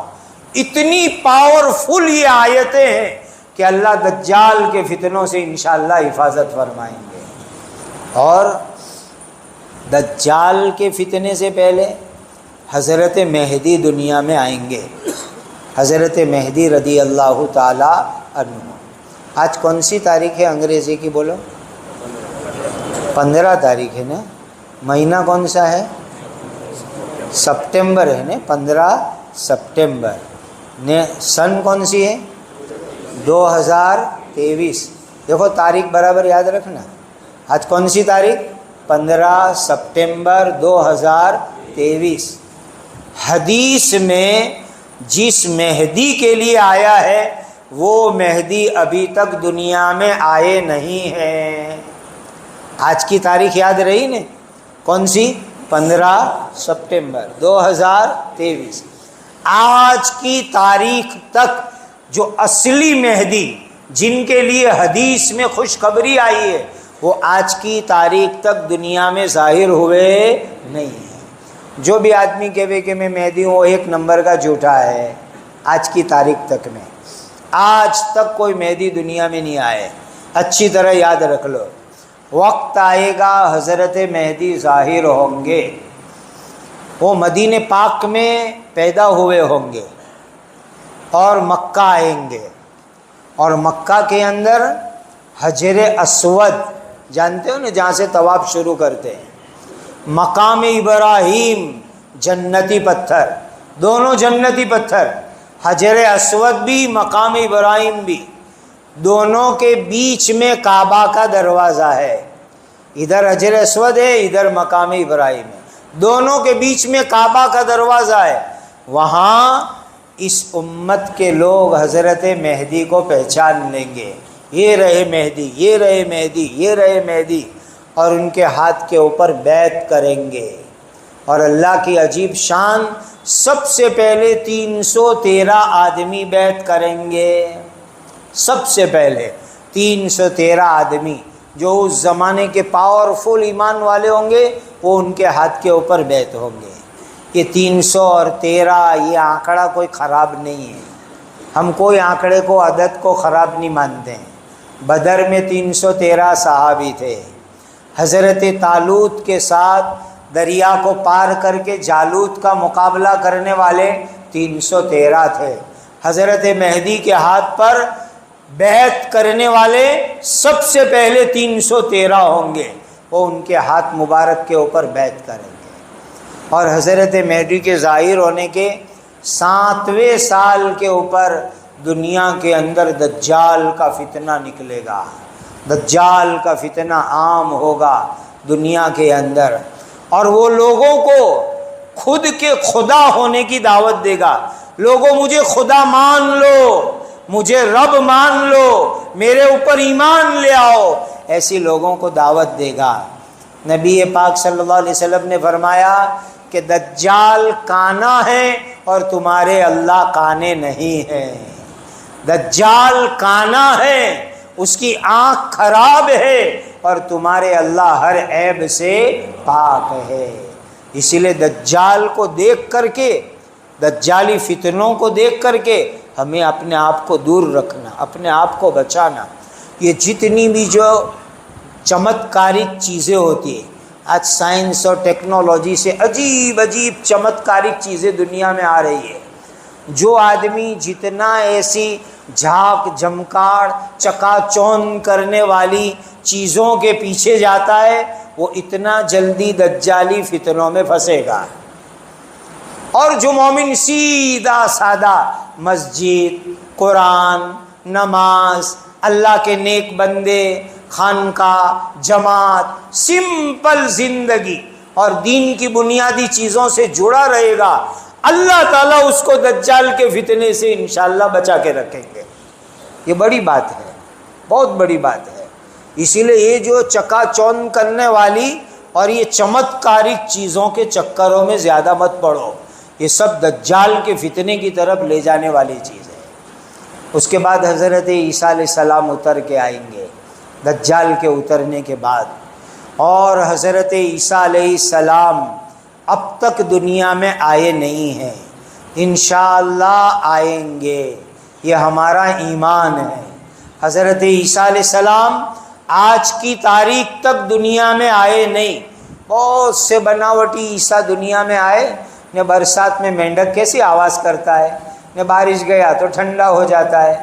اتنی پاورفل یہ آیتیں ہیں کہ اللہ دجال کے فتنوں سے انشاءاللہ حفاظت فرمائیں گے۔ اور دجال کے فتنے سے پہلے حضرت مہدی دنیا میں آئیں گے، حضرت مہدی رضی اللہ تعالی عنہ۔ آج کون سی تاریخ ہے انگریزی کی بولو؟ 15 تاریخ ہے نا۔ مہینہ کون سا ہے؟ سپٹمبر ہے نا، 15 سپٹمبر نے۔ سن کون سی ہے؟ 2023۔ دیکھو تاریخ برابر یاد رکھنا۔ آج کون سی تاریخ؟ 15 سپٹمبر 2023۔ حدیث میں جس مہدی کے لیے آیا ہے وہ مہدی ابھی تک دنیا میں آئے نہیں ہیں۔ آج کی تاریخ یاد رہی نا؟ کون سی؟ 15 سپٹمبر 2023۔ آج کی تاریخ تک جو اصلی مہدی جن کے لیے حدیث میں خوشخبری آئی ہے وہ آج کی تاریخ تک دنیا میں ظاہر ہوئے نہیں ہیں۔ جو بھی آدمی کہے کہ میں مہدی ہوں وہ 1 نمبر کا جھوٹا ہے۔ آج کی تاریخ تک میں آج تک کوئی مہدی دنیا میں نہیں آئے۔ اچھی طرح یاد رکھ لو، وقت آئے گا حضرت مہدی ظاہر ہوں گے۔ وہ مدینہ پاک میں پیدا ہوئے ہوں گے اور مکہ آئیں گے، اور مکہ کے اندر حجر اسود جانتے ہو نا، جہاں سے طواف شروع کرتے ہیں، مقام ابراہیم جنتی پتھر، دونوں جنتی پتھر، حجر اسود بھی مقام ابراہیم بھی، دونوں کے بیچ میں کعبہ کا دروازہ ہے، ادھر حجر اسود ہے ادھر مقام ابراہیم ہے، دونوں کے بیچ میں کعبہ کا دروازہ ہے۔ وہاں اس امت کے لوگ حضرت مہدی کو پہچان لیں گے، یہ رہے مہدی، یہ رہے مہدی، یہ رہے مہدی، اور ان کے ہاتھ کے اوپر بیعت کریں گے۔ اور اللہ کی عجیب شان، سب سے پہلے 313 آدمی بیعت کریں گے، سب سے پہلے 313 آدمی جو اس زمانے کے پاورفل ایمان والے ہوں گے، وہ ان کے ہاتھ کے اوپر بیعت ہوں گے۔ یہ 313 یہ آنکڑا کوئی خراب نہیں ہے، ہم کوئی آنکڑے کو عدد کو خراب نہیں مانتے ہیں۔ بدر میں 313 صحابی تھے، حضرت طالوت کے ساتھ دریا کو پار کر کے جالوت کا مقابلہ کرنے والے 313 تھے۔ حضرت مہدی کے ہاتھ پر بیعت کرنے والے سب سے پہلے 313 ہوں گے، وہ ان کے ہاتھ مبارک کے اوپر بیعت کریں گے۔ اور حضرت مہدی کے ظاہر ہونے کے 7ویں سال کے اوپر دنیا کے اندر دجال کا فتنہ نکلے گا، دجال کا فتنہ عام ہوگا دنیا کے اندر، اور وہ لوگوں کو خود کے خدا ہونے کی دعوت دے گا۔ لوگوں مجھے خدا مان لو، مجھے رب مان لو، میرے اوپر ایمان لے آؤ، ایسی لوگوں کو دعوت دے گا۔ نبی پاک صلی اللہ علیہ وسلم نے فرمایا کہ دجال کانا ہے اور تمہارے اللہ کانے نہیں ہیں، دجال کانا ہے، اس کی آنکھ خراب ہے، اور تمہارے اللہ ہر عیب سے پاک ہے۔ اسی لیے دجال کو دیکھ کر کے، دجالی فتنوں کو دیکھ کر کے ہمیں اپنے آپ کو دور رکھنا، اپنے آپ کو بچانا۔ یہ جتنی بھی جو چمتکارک چیزیں ہوتی ہیں، آج سائنس اور ٹیکنالوجی سے عجیب عجیب چمتکارک چیزیں دنیا میں آ رہی ہے، جو آدمی جتنا ایسی جھاگ جھمکاڑ چکا چوند کرنے والی چیزوں کے پیچھے جاتا ہے، وہ اتنا جلدی دجالی فتنوں میں پھنسے گا۔ اور جو مومن سیدھا سادہ مسجد، قرآن، نماز، اللہ کے نیک بندے، خانقاہ، جماعت، سمپل زندگی اور دین کی بنیادی چیزوں سے جڑا رہے گا، اللہ تعالیٰ اس کو دجال کے فتنے سے انشاءاللہ بچا کے رکھیں گے۔ یہ بڑی بات ہے، بہت بڑی بات ہے۔ اسی لیے یہ جو چکا چوند کرنے والی اور یہ چمتکارک چیزوں کے چکروں میں زیادہ مت پڑو، یہ سب دجال کے فتنے کی طرف لے جانے والی چیز ہے۔ اس کے بعد حضرت عیسیٰ علیہ السلام اتر کے آئیں گے، دجال کے اترنے کے بعد، اور حضرت عیسیٰ علیہ السلام اب تک دنیا میں آئے نہیں ہیں، انشاءاللہ آئیں گے، یہ ہمارا ایمان ہے۔ حضرت عیسیٰ علیہ السلام آج کی تاریخ تک دنیا میں آئے نہیں، بہت سے بناوٹی عیسیٰ دنیا میں آئے، نے برسات میں مینڈک کیسی آواز کرتا ہے، نے بارش گیا تو ٹھنڈا ہو جاتا ہے،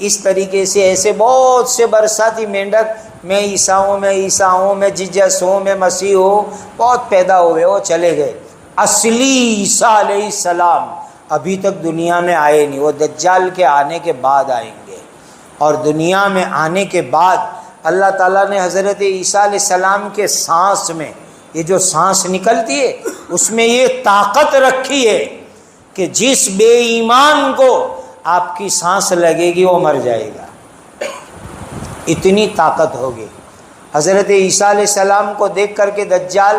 اس طریقے سے ایسے بہت سے برساتی مینڈک، میں عیسیٰ ہوں، میں عیسیٰ ہوں، میں جیسس ہوں، میں مسیح ہوں، بہت پیدا ہوئے، وہ چلے گئے۔ اصلی عیسیٰ علیہ السلام ابھی تک دنیا میں آئے نہیں، وہ دجال کے آنے کے بعد آئیں گے۔ اور دنیا میں آنے کے بعد اللہ تعالیٰ نے حضرت عیسیٰ علیہ السلام کے سانس میں، یہ جو سانس نکلتی ہے اس میں یہ طاقت رکھی ہے کہ جس بے ایمان کو آپ کی سانس لگے گی وہ مر جائے گا، اتنی طاقت ہوگی۔ حضرت عیسیٰ علیہ السلام کو دیکھ کر کے دجال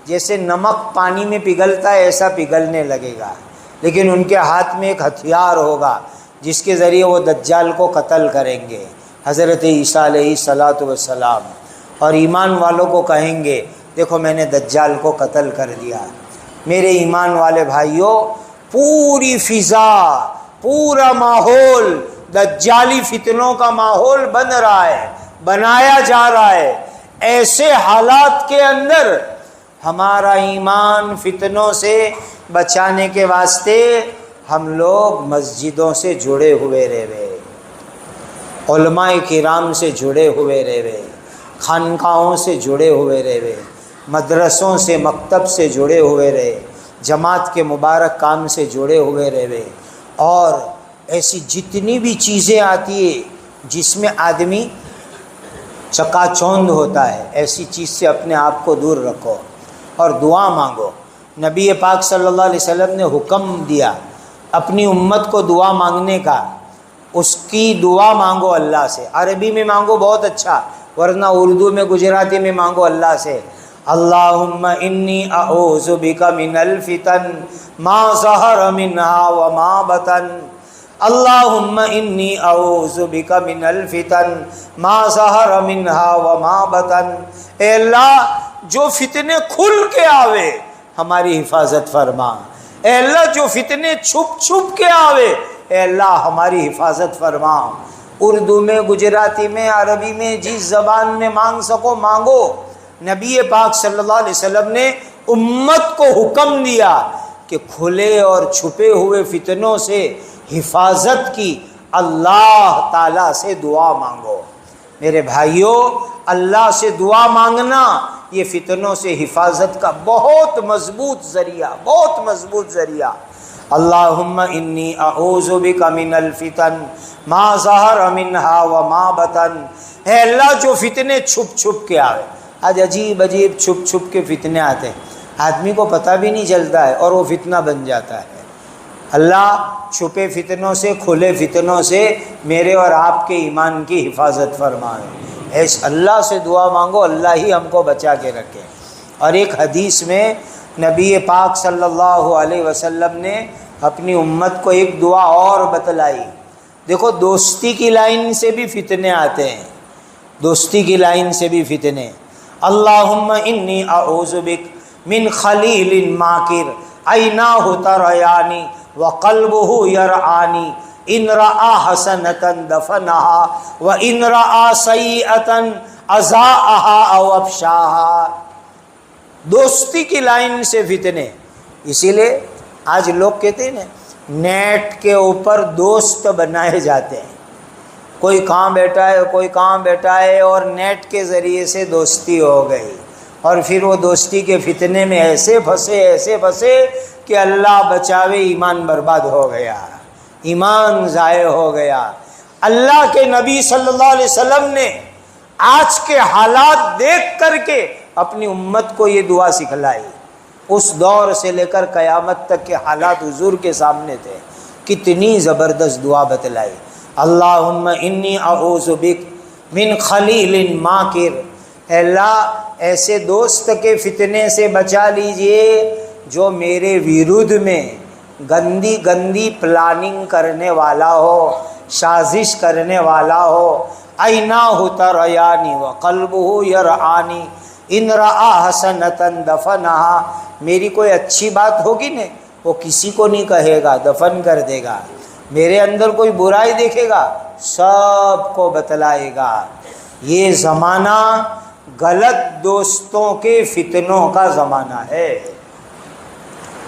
جیسے نمک پانی میں پگھلتا ہے ایسا پگھلنے لگے گا، لیکن ان کے ہاتھ میں ایک ہتھیار ہوگا جس کے ذریعے وہ دجال کو قتل کریں گے، حضرت عیسیٰ علیہ السلام، اور ایمان والوں کو کہیں گے دیکھو میں نے دجال کو قتل کر دیا۔ میرے ایمان والے بھائیوں، پوری فضا، پورا ماحول دجالی فتنوں کا ماحول بن رہا ہے، بنایا جا رہا ہے۔ ایسے حالات کے اندر ہمارا ایمان فتنوں سے بچانے کے واسطے ہم لوگ مسجدوں سے جڑے ہوئے رہے، علماء کرام سے جڑے ہوئے رہے، خانقاہوں سے جڑے ہوئے رہے، مدرسوں سے مکتب سے جڑے ہوئے رہے، جماعت کے مبارک کام سے جڑے ہوئے رہے، اور ایسی جتنی بھی چیزیں آتی ہیں جس میں آدمی چکا چوند ہوتا ہے، ایسی چیز سے اپنے آپ کو دور رکھو اور دعا مانگو۔ نبی پاک صلی اللہ علیہ وسلم نے حکم دیا اپنی امت کو دعا مانگنے کا، اس کی دعا مانگو اللہ سے، عربی میں مانگو بہت اچھا، ورنہ اردو میں گجراتی میں مانگو اللہ سے، اللہم انی اعوذ بک من الفتن ما ظہر منہا وما بطن، اللہم انی اعوذ بک من الفتن ما ظہر منہا وما بطن، اے اللہ جو فتنے کھل کے آوے ہماری حفاظت فرما، اے اللہ جو فتنے چھپ چھپ کے آوے اے اللہ ہماری حفاظت فرما۔ اردو میں، گجراتی میں، عربی میں، جس زبان میں مانگ سکو مانگو۔ نبی پاک صلی اللہ علیہ وسلم نے امت کو حکم دیا کہ کھلے اور چھپے ہوئے فتنوں سے حفاظت کی اللہ تعالیٰ سے دعا مانگو۔ میرے بھائیوں، اللہ سے دعا مانگنا یہ فتنوں سے حفاظت کا بہت مضبوط ذریعہ۔ اللہم انی اعوذ بک من الفتن ما ظہر منہا وما بطن، اے اللہ جو فتنے چھپ چھپ کے آئے۔ آج عجیب چھپ چھپ کے فتنے آتے ہیں، آدمی کو پتہ بھی نہیں چلتا ہے اور وہ فتنہ بن جاتا ہے۔ اللہ چھپے فتنوں سے، کھلے فتنوں سے میرے اور آپ کے ایمان کی حفاظت فرمائے۔ ایس اللہ سے دعا مانگو، اللہ ہی ہم کو بچا کے رکھے۔ اور ایک حدیث میں نبی پاک صلی اللہ علیہ وسلم نے اپنی امت کو ایک دعا اور بتلائی۔ دیکھو دوستی کی لائن سے بھی فتنے آتے ہیں، دوستی کی لائن سے بھی فتنے۔ اللہم انی اعوذ بک من خلیل ماکر عیناہ تریانی وقلبہ یرعانی ان رآ حسنۃ دفنہا وان رآ سیئۃ اضاءہا او افشاہا۔ دوستی کی لائن سے فتنے، اسی لیے آج لوگ کہتے ہیں نا نیٹ کے اوپر دوست بنائے جاتے ہیں، کوئی کہاں بیٹھا ہے کوئی کہاں بیٹھا ہے، اور نیٹ کے ذریعے سے دوستی ہو گئی، اور پھر وہ دوستی کے فتنے میں ایسے پھنسے کہ اللہ بچاوے ایمان برباد ہو گیا، ایمان ضائع ہو گیا۔ اللہ کے نبی صلی اللہ علیہ وسلم نے آج کے حالات دیکھ کر کے اپنی امت کو یہ دعا سکھلائی۔ اس دور سے لے کر قیامت تک کے حالات حضور کے سامنے تھے، کتنی زبردست دعا بتلائی۔ اللہم انی اعوذ بک من خلیل ماکر، اے اللہ ایسے دوست کے فتنے سے بچا لیجئے جو میرے ویرودھ میں گندی پلاننگ کرنے والا ہو، سازش کرنے والا ہو۔ عیناہ تریانی وقلبہ یرعانی ان رآ حسنۃ دفنہا، میری کوئی اچھی بات ہوگی نا وہ کسی کو نہیں کہے گا، دفن کر دے گا۔ میرے اندر کوئی برائی دیکھے گا سب کو بتلائے گا۔ یہ زمانہ غلط دوستوں کے فتنوں کا زمانہ ہے،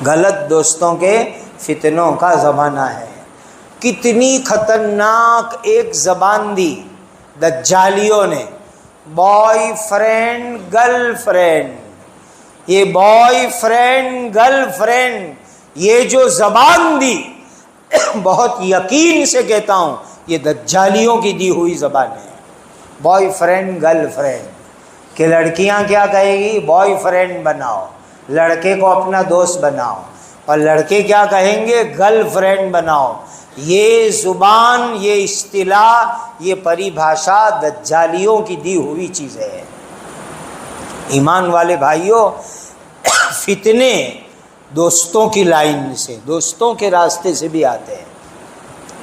غلط دوستوں کے فتنوں کا زمانہ ہے۔ کتنی خطرناک ایک زبان دی دجالیوں نے، بوائے فرینڈ گرل فرینڈ، یہ بوائے فرینڈ گرل فرینڈ، یہ جو زبان دی بہت یقین سے کہتا ہوں یہ دجالیوں کی دی ہوئی زبان ہے۔ بوائے فرینڈ گرل فرینڈ کہ لڑکیاں کیا کہے گی، بوائے فرینڈ بناؤ، لڑکے کو اپنا دوست بناؤ، اور لڑکے کیا کہیں گے، گرل فرینڈ بناؤ۔ یہ زبان، یہ اصطلاح، یہ پریبھاشا دجالیوں کی دی ہوئی چیز ہے۔ ایمان والے بھائیوں، فتنے دوستوں کی لائن سے، دوستوں کے راستے سے بھی آتے ہیں،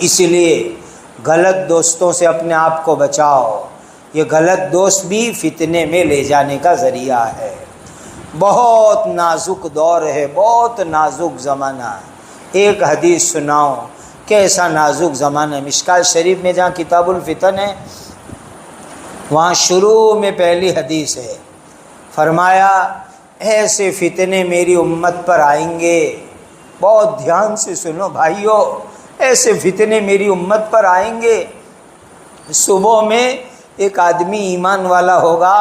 اس لیے غلط دوستوں سے اپنے آپ کو بچاؤ۔ یہ غلط دوست بھی فتنے میں لے جانے کا ذریعہ ہے۔ بہت نازک دور ہے، بہت نازک زمانہ۔ ایک حدیث سناؤ، کیسا نازک زمانہ ہے۔ مشکات شریف میں جہاں کتاب الفتن ہے وہاں شروع میں پہلی حدیث ہے، فرمایا ایسے فتنے میری امت پر آئیں گے، بہت دھیان سے سنو بھائیو، ایسے فتنے میری امت پر آئیں گے، صبح میں ایک آدمی ایمان والا ہوگا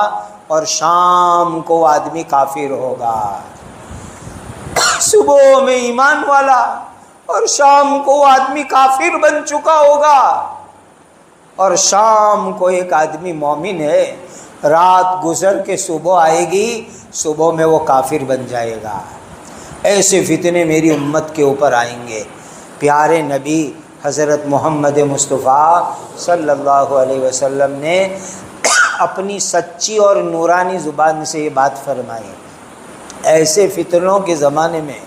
اور شام کو آدمی کافر ہوگا، صبح میں ایمان والا اور شام کو آدمی کافر بن چکا ہوگا، اور شام کو ایک آدمی مومن ہے، رات گزر کے صبح آئے گی، صبح میں وہ کافر بن جائے گا۔ ایسے فتنے میری امت کے اوپر آئیں گے۔ پیارے نبی حضرت محمد مصطفیٰ صلی اللہ علیہ وسلم نے اپنی سچی اور نورانی زبان سے یہ بات فرمائی، ایسے فتنوں کے زمانے میں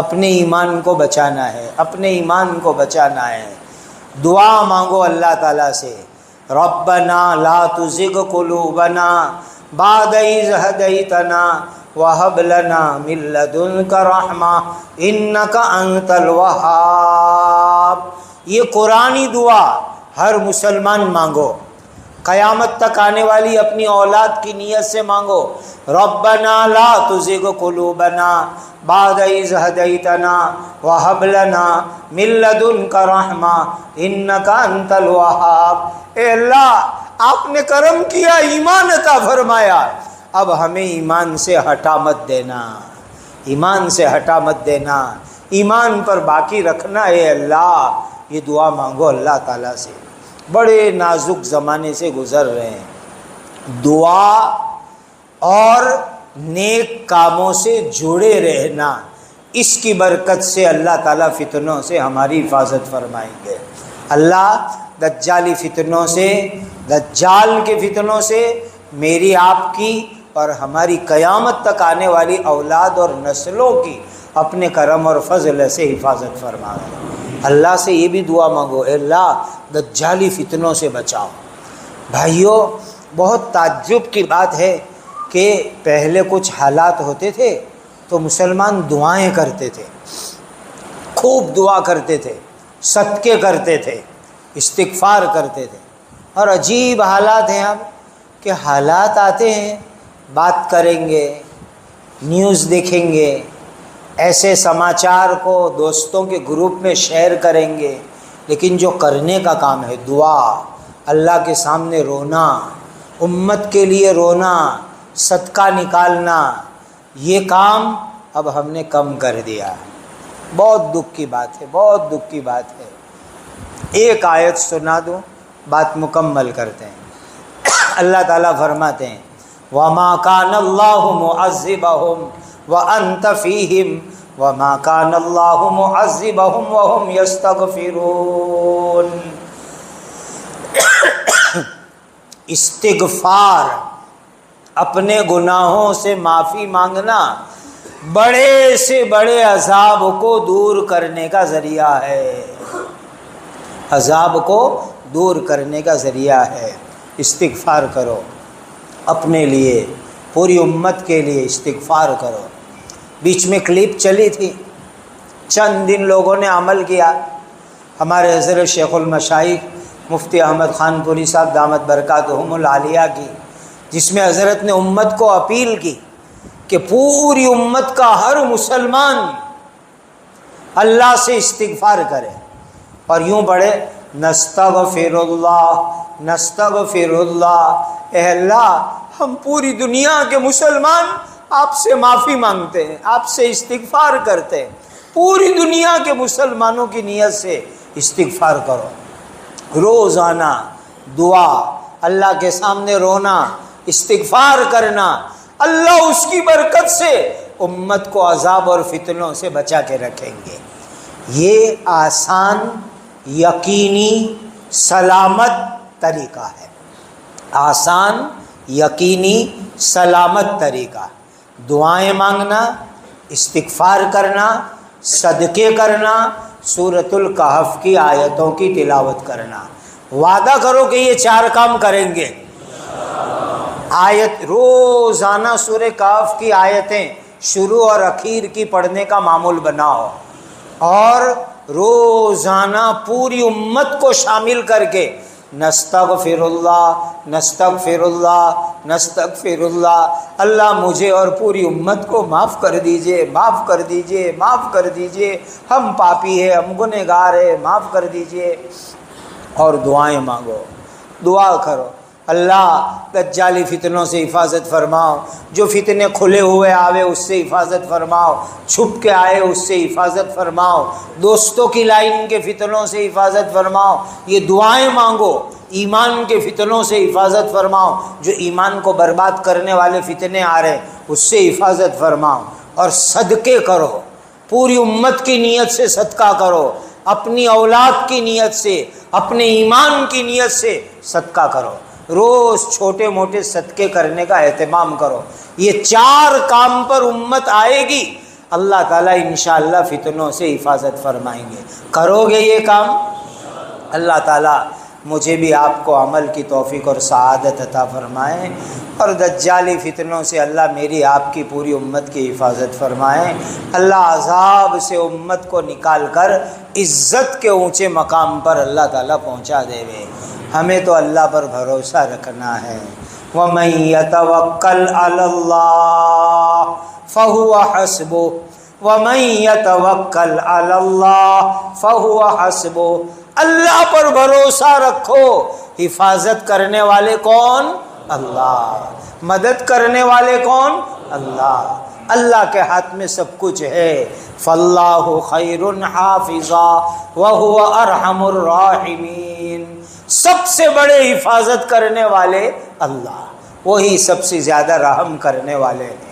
اپنے ایمان کو بچانا ہے، اپنے ایمان کو بچانا ہے۔ دعا مانگو اللہ تعالیٰ سے، ربنا لا تزغ قلوبنا بعد اذ ہدیتنا وہب لنا من لدنک رحمہ انک انت الوہاب۔ یہ قرآنی دعا ہر مسلمان مانگو، قیامت تک آنے والی اپنی اولاد کی نیت سے مانگو، ربنا لا تزغ قلوبنا بعد اذ ہدیتنا وہب لنا من لدنک رحمہ انک انت الوہاب۔ اے اللہ، آپ نے کرم کیا، ایمان عطا فرمایا، اب ہمیں ایمان سے ہٹا مت دینا، ایمان سے ہٹا مت دینا، ایمان پر باقی رکھنا ہے اللہ۔ یہ دعا مانگو اللہ تعالیٰ سے۔ بڑے نازک زمانے سے گزر رہے ہیں، دعا اور نیک کاموں سے جڑے رہنا، اس کی برکت سے اللہ تعالیٰ فتنوں سے ہماری حفاظت فرمائیں گے۔ اللہ دجالی فتنوں سے، دجال کے فتنوں سے میری آپ کی اور ہماری قیامت تک آنے والی اولاد اور نسلوں کی اپنے کرم اور فضل سے حفاظت فرمائے۔ اللہ سے یہ بھی دعا مانگو، اے اللہ دجالی فتنوں سے بچاؤ۔ بھائیو، بہت تعجب کی بات ہے کہ پہلے کچھ حالات ہوتے تھے تو مسلمان دعائیں کرتے تھے، خوب دعا کرتے تھے، صدقے کرتے تھے، استغفار کرتے تھے، اور عجیب حالات ہیں اب کہ حالات آتے ہیں، بات کریں گے، نیوز دیکھیں گے، ایسے سماچار کو دوستوں کے گروپ میں شیئر کریں گے، لیکن جو کرنے کا کام ہے دعا، اللہ کے سامنے رونا، امت کے لیے رونا، صدقہ نکالنا، یہ کام اب ہم نے کم کر دیا۔ بہت دکھ کی بات ہے، بہت دکھ کی بات ہے۔ ایک آیت سنا دوں، بات مکمل کرتے ہیں۔ اللہ تعالیٰ فرماتے ہیں وَمَا كَانَ اللَّهُ مُعَذِّبَهُمْ وَأَنْتَ فِيهِمْ وَمَا كَانَ اللَّهُ مُعَذِّبَهُمْ وَهُمْ يَسْتَغْفِرُونَ۔ استغفار، اپنے گناہوں سے معافی مانگنا بڑے سے بڑے عذاب کو دور کرنے کا ذریعہ ہے، عذاب کو دور کرنے کا ذریعہ ہے۔ استغفار کرو، اپنے لیے، پوری امت کے لیے استغفار کرو۔ بیچ میں کلپ چلی تھی، چند دن لوگوں نے عمل کیا، ہمارے حضرت شیخ المشائخ مفتی احمد خان پوری صاحب دامت برکاتہم العالیہ کی، جس میں حضرت نے امت کو اپیل کی کہ پوری امت کا ہر مسلمان اللہ سے استغفار کرے اور یوں پڑھے نستغفر اللہ نستغفر اللہ۔ اے اللہ، ہم پوری دنیا کے مسلمان آپ سے معافی مانگتے ہیں، آپ سے استغفار کرتے ہیں۔ پوری دنیا کے مسلمانوں کی نیت سے استغفار کرو، روزانہ دعا، اللہ کے سامنے رونا، استغفار کرنا، اللہ اس کی برکت سے امت کو عذاب اور فتنوں سے بچا کے رکھیں گے۔ یہ آسان، یقینی، سلامت طریقہ ہے، آسان، یقینی، سلامت طریقہ۔ دعائیں مانگنا، استغفار کرنا، صدقے کرنا، سورۃ الکہف کی آیتوں کی تلاوت کرنا۔ وعدہ کرو کہ یہ 4 کام کریں گے۔ آیت روزانہ سورہ کہف کی آیتیں شروع اور اخیر کی پڑھنے کا معمول بناؤ، اور روزانہ پوری امت کو شامل کر کے نستغفر اللہ نستغفر اللہ نستغفر اللہ۔ اللہ مجھے اور پوری امت کو معاف کر دیجئے، معاف کر دیجئے، معاف کر دیجئے، ہم پاپی ہیں، ہم گنہگار ہیں، معاف کر دیجئے۔ اور دعائیں مانگو، دعا کرو، اللہ دجالی فتنوں سے حفاظت فرماؤ، جو فتنے کھلے ہوئے آوے اس سے حفاظت فرماؤ، چھپ کے آئے اس سے حفاظت فرماؤ، دوستوں کی لائن کے فتنوں سے حفاظت فرماؤ۔ یہ دعائیں مانگو، ایمان کے فتنوں سے حفاظت فرماؤ، جو ایمان کو برباد کرنے والے فتنے آ رہے اس سے حفاظت فرماؤ۔ اور صدقے کرو، پوری امت کی نیت سے صدقہ کرو، اپنی اولاد کی نیت سے، اپنے ایمان کی نیت سے صدقہ کرو، روز چھوٹے موٹے صدقے کرنے کا اہتمام کرو۔ یہ 4 کام پر امت آئے گی، اللہ تعالیٰ انشاءاللہ فتنوں سے حفاظت فرمائیں گے۔ کرو گے یہ کام؟ اللہ تعالیٰ مجھے بھی آپ کو عمل کی توفیق اور سعادت عطا فرمائیں، اور دجالی فتنوں سے اللہ میری آپ کی پوری امت کی حفاظت فرمائیں۔ اللہ عذاب سے امت کو نکال کر عزت کے اونچے مقام پر اللہ تعالیٰ پہنچا دے گے۔ ہمیں تو اللہ پر بھروسہ رکھنا ہے۔ وَمَن يَتَوَكَّلْ عَلَى اللَّهِ فَهُوَ حَسْبُهُ وَمَن يَتَوَكَّلْ عَلَى اللَّهِ فَهُوَ حَسْبُهُ۔ اللہ پر بھروسہ رکھو۔ حفاظت کرنے والے کون؟ اللہ۔ مدد کرنے والے کون؟ اللہ۔ اللہ کے ہاتھ میں سب کچھ ہے۔ فَاللَّهُ خَيْرٌ حَافِظًا وَهُوَ أَرْحَمُ الرَّاحِمِينَ۔ سب سے بڑے حفاظت کرنے والے اللہ، وہی سب سے زیادہ رحم کرنے والے ہیں۔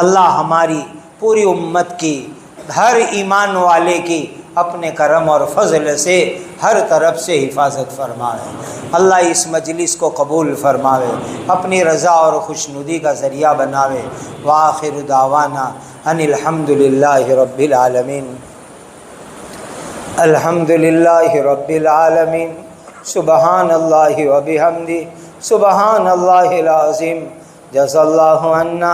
اللہ ہماری پوری امت کی، ہر ایمان والے کی اپنے کرم اور فضل سے ہر طرف سے حفاظت فرمائے۔ اللہ اس مجلس کو قبول فرماوے، اپنی رضا اور خوشنودی کا ذریعہ بناوے۔ وآخر دعوانا ان الحمد للہ رب العالمین۔ الحمد للہ رب العالمین۔ سبحان اللہ و بحمدہ، سبحان اللہ العظیم۔ جزا اللہ عنا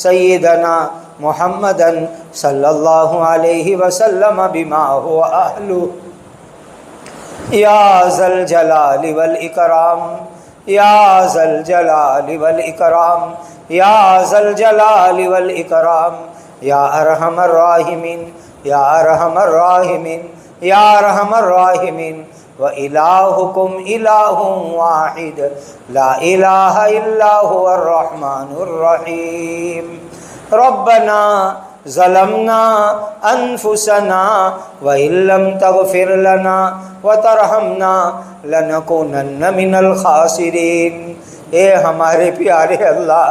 سیدنا محمدا صلی اللہ علیہ وسلم بما هو اہلہ۔ یا ذا الجلال والاکرام، یا ذا الجلال والاکرام، یا ذا الجلال والاکرام، یا ارحم الراحمین، یا ارحم الراحمین، یا ارحم الراحمین۔ وَإِلَٰهُكُمْ إِلَٰهٌ وَاحِدٌ لَا إِلَٰهَ إِلَّا هُوَ الرَّحْمَٰنُ الرَّحِيمُ۔ رَبَّنَا ظَلَمْنَا أَنفُسَنَا وَإِن لَّمْ تَغْفِرْ لَنَا وَتَرْحَمْنَا لَنَكُونَنَّ مِنَ الْخَاسِرِينَ۔ اے ہمارے پیارے اللہ،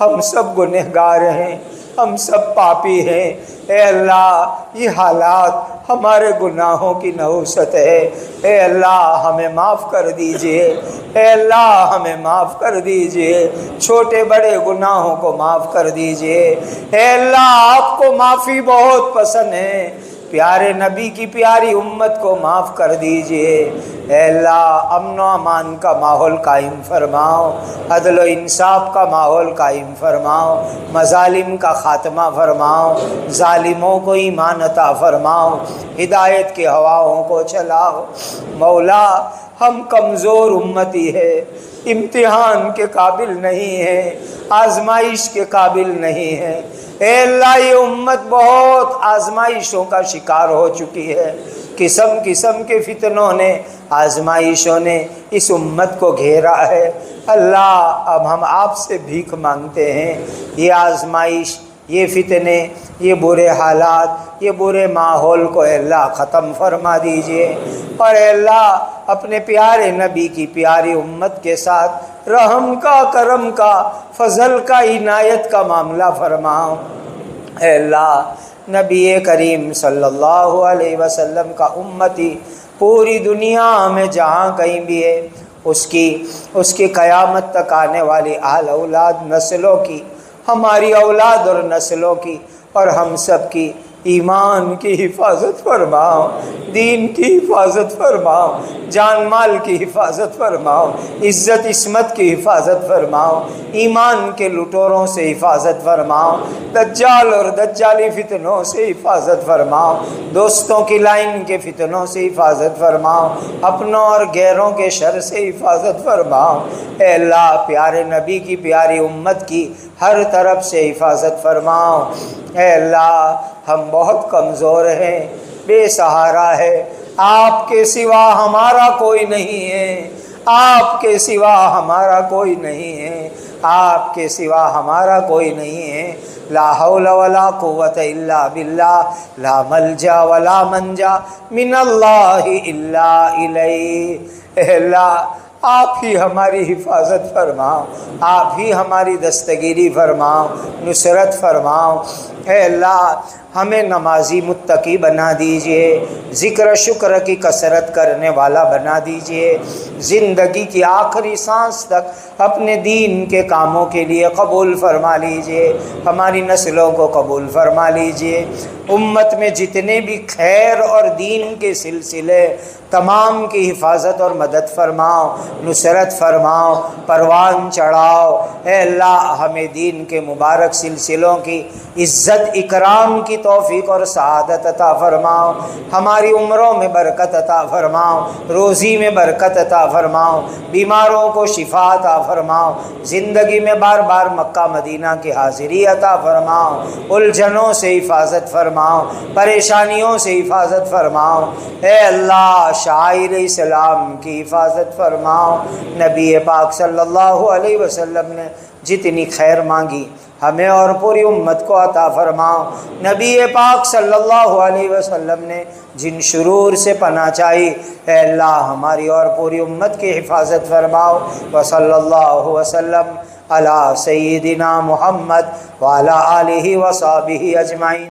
ہم سب گنہگار ہیں، ہم سب پاپی ہیں۔ اے اللہ، یہ حالات ہمارے گناہوں کی نحوست ہے۔ اے اللہ ہمیں معاف کر دیجئے، اے اللہ ہمیں معاف کر دیجئے، چھوٹے بڑے گناہوں کو معاف کر دیجئے۔ اے اللہ آپ کو معافی بہت پسند ہے، پیارے نبی کی پیاری امت کو معاف کر دیجئے۔ اے اللہ امن و امان کا ماحول قائم فرماؤ، عدل و انصاف کا ماحول قائم فرماؤ، مظالم کا خاتمہ فرماؤ، ظالموں کو ایمان عطا فرماؤ، ہدایت کی ہواؤں کو چلاؤ۔ مولا ہم کمزور امتی ہے، امتحان کے قابل نہیں ہے، آزمائش کے قابل نہیں ہے۔ اے اللہ یہ امت بہت آزمائشوں کا شکار ہو چکی ہے، قسم قسم کے فتنوں نے، آزمائشوں نے اس امت کو گھیرا ہے۔ اللہ اب ہم آپ سے بھیک مانگتے ہیں، یہ آزمائش، یہ فتنے، یہ برے حالات، یہ برے ماحول کو اے اللہ ختم فرما دیجئے، اور اے اللہ اپنے پیارے نبی کی پیاری امت کے ساتھ رحم کا، کرم کا، فضل کا، عنایت کا معاملہ فرماؤ۔ اے اللہ نبی کریم صلی اللہ علیہ وسلم کا امتی پوری دنیا میں جہاں کہیں بھی ہے، اس کی قیامت تک آنے والی اہل اولاد نسلوں کی، ہماری اولاد اور نسلوں کی اور ہم سب کی ایمان کی حفاظت فرماؤ، دین کی حفاظت فرماؤ، جان مال کی حفاظت فرماؤ، عزت عصمت کی حفاظت فرماؤ، ایمان کے لٹوروں سے حفاظت فرماؤ، دجال اور دجالی فتنوں سے حفاظت فرماؤ، دوستوں کی لائن کے فتنوں سے حفاظت فرماؤ، اپنوں اور غیروں کے شر سے حفاظت فرماؤ۔ اے اللہ پیارے نبی کی پیاری امت کی ہر طرف سے حفاظت فرماؤ۔ اے اللہ ہم بہت کمزور ہیں، بے سہارا ہے، آپ کے سوا ہمارا کوئی نہیں ہے، آپ کے سوا ہمارا کوئی نہیں ہے، آپ کے سوا ہمارا کوئی نہیں ہے۔ لا حول ولا قوت الا باللہ، لا ملجا ولا منجا من اللہ الا الیہ۔ اے اللہ آپ ہی ہماری حفاظت فرماؤ، آپ ہی ہماری دستگیری فرماؤ، نصرت فرماؤ۔ اے اللہ ہمیں نمازی متقی بنا دیجئے، ذکر شکر کی کثرت کرنے والا بنا دیجئے، زندگی کی آخری سانس تک اپنے دین کے کاموں کے لیے قبول فرما لیجئے، ہماری نسلوں کو قبول فرما لیجئے۔ امت میں جتنے بھی خیر اور دین کے سلسلے تمام کی حفاظت اور مدد فرماؤ، نصرت فرماؤ، پروان چڑھاؤ۔ اے اللہ ہمیں دین کے مبارک سلسلوں کی عزت اکرام کی توفیق اور سعادت عطا فرماؤ، ہماری عمروں میں برکت عطا فرماؤ، روزی میں برکت عطا فرماؤ، بیماروں کو شفا عطا فرماؤ، زندگی میں بار بار مکہ مدینہ کی حاضری عطا فرماؤ، الجھنوں سے حفاظت فرماؤ، پریشانیوں سے حفاظت فرماؤ۔ اے اللہ شاعر اسلام کی حفاظت فرماؤ۔ نبی پاک صلی اللہ علیہ وسلم نے جتنی خیر مانگی ہمیں اور پوری امت کو عطا فرماؤ۔ نبی پاک صلی اللہ علیہ وسلم نے جن شرور سے پناہ چاہی اے اللہ ہماری اور پوری امت کی حفاظت فرماؤ۔ وصلی اللہ وسلم علی سیدنا محمد وعلی آلہ وصحبہ اجمعین۔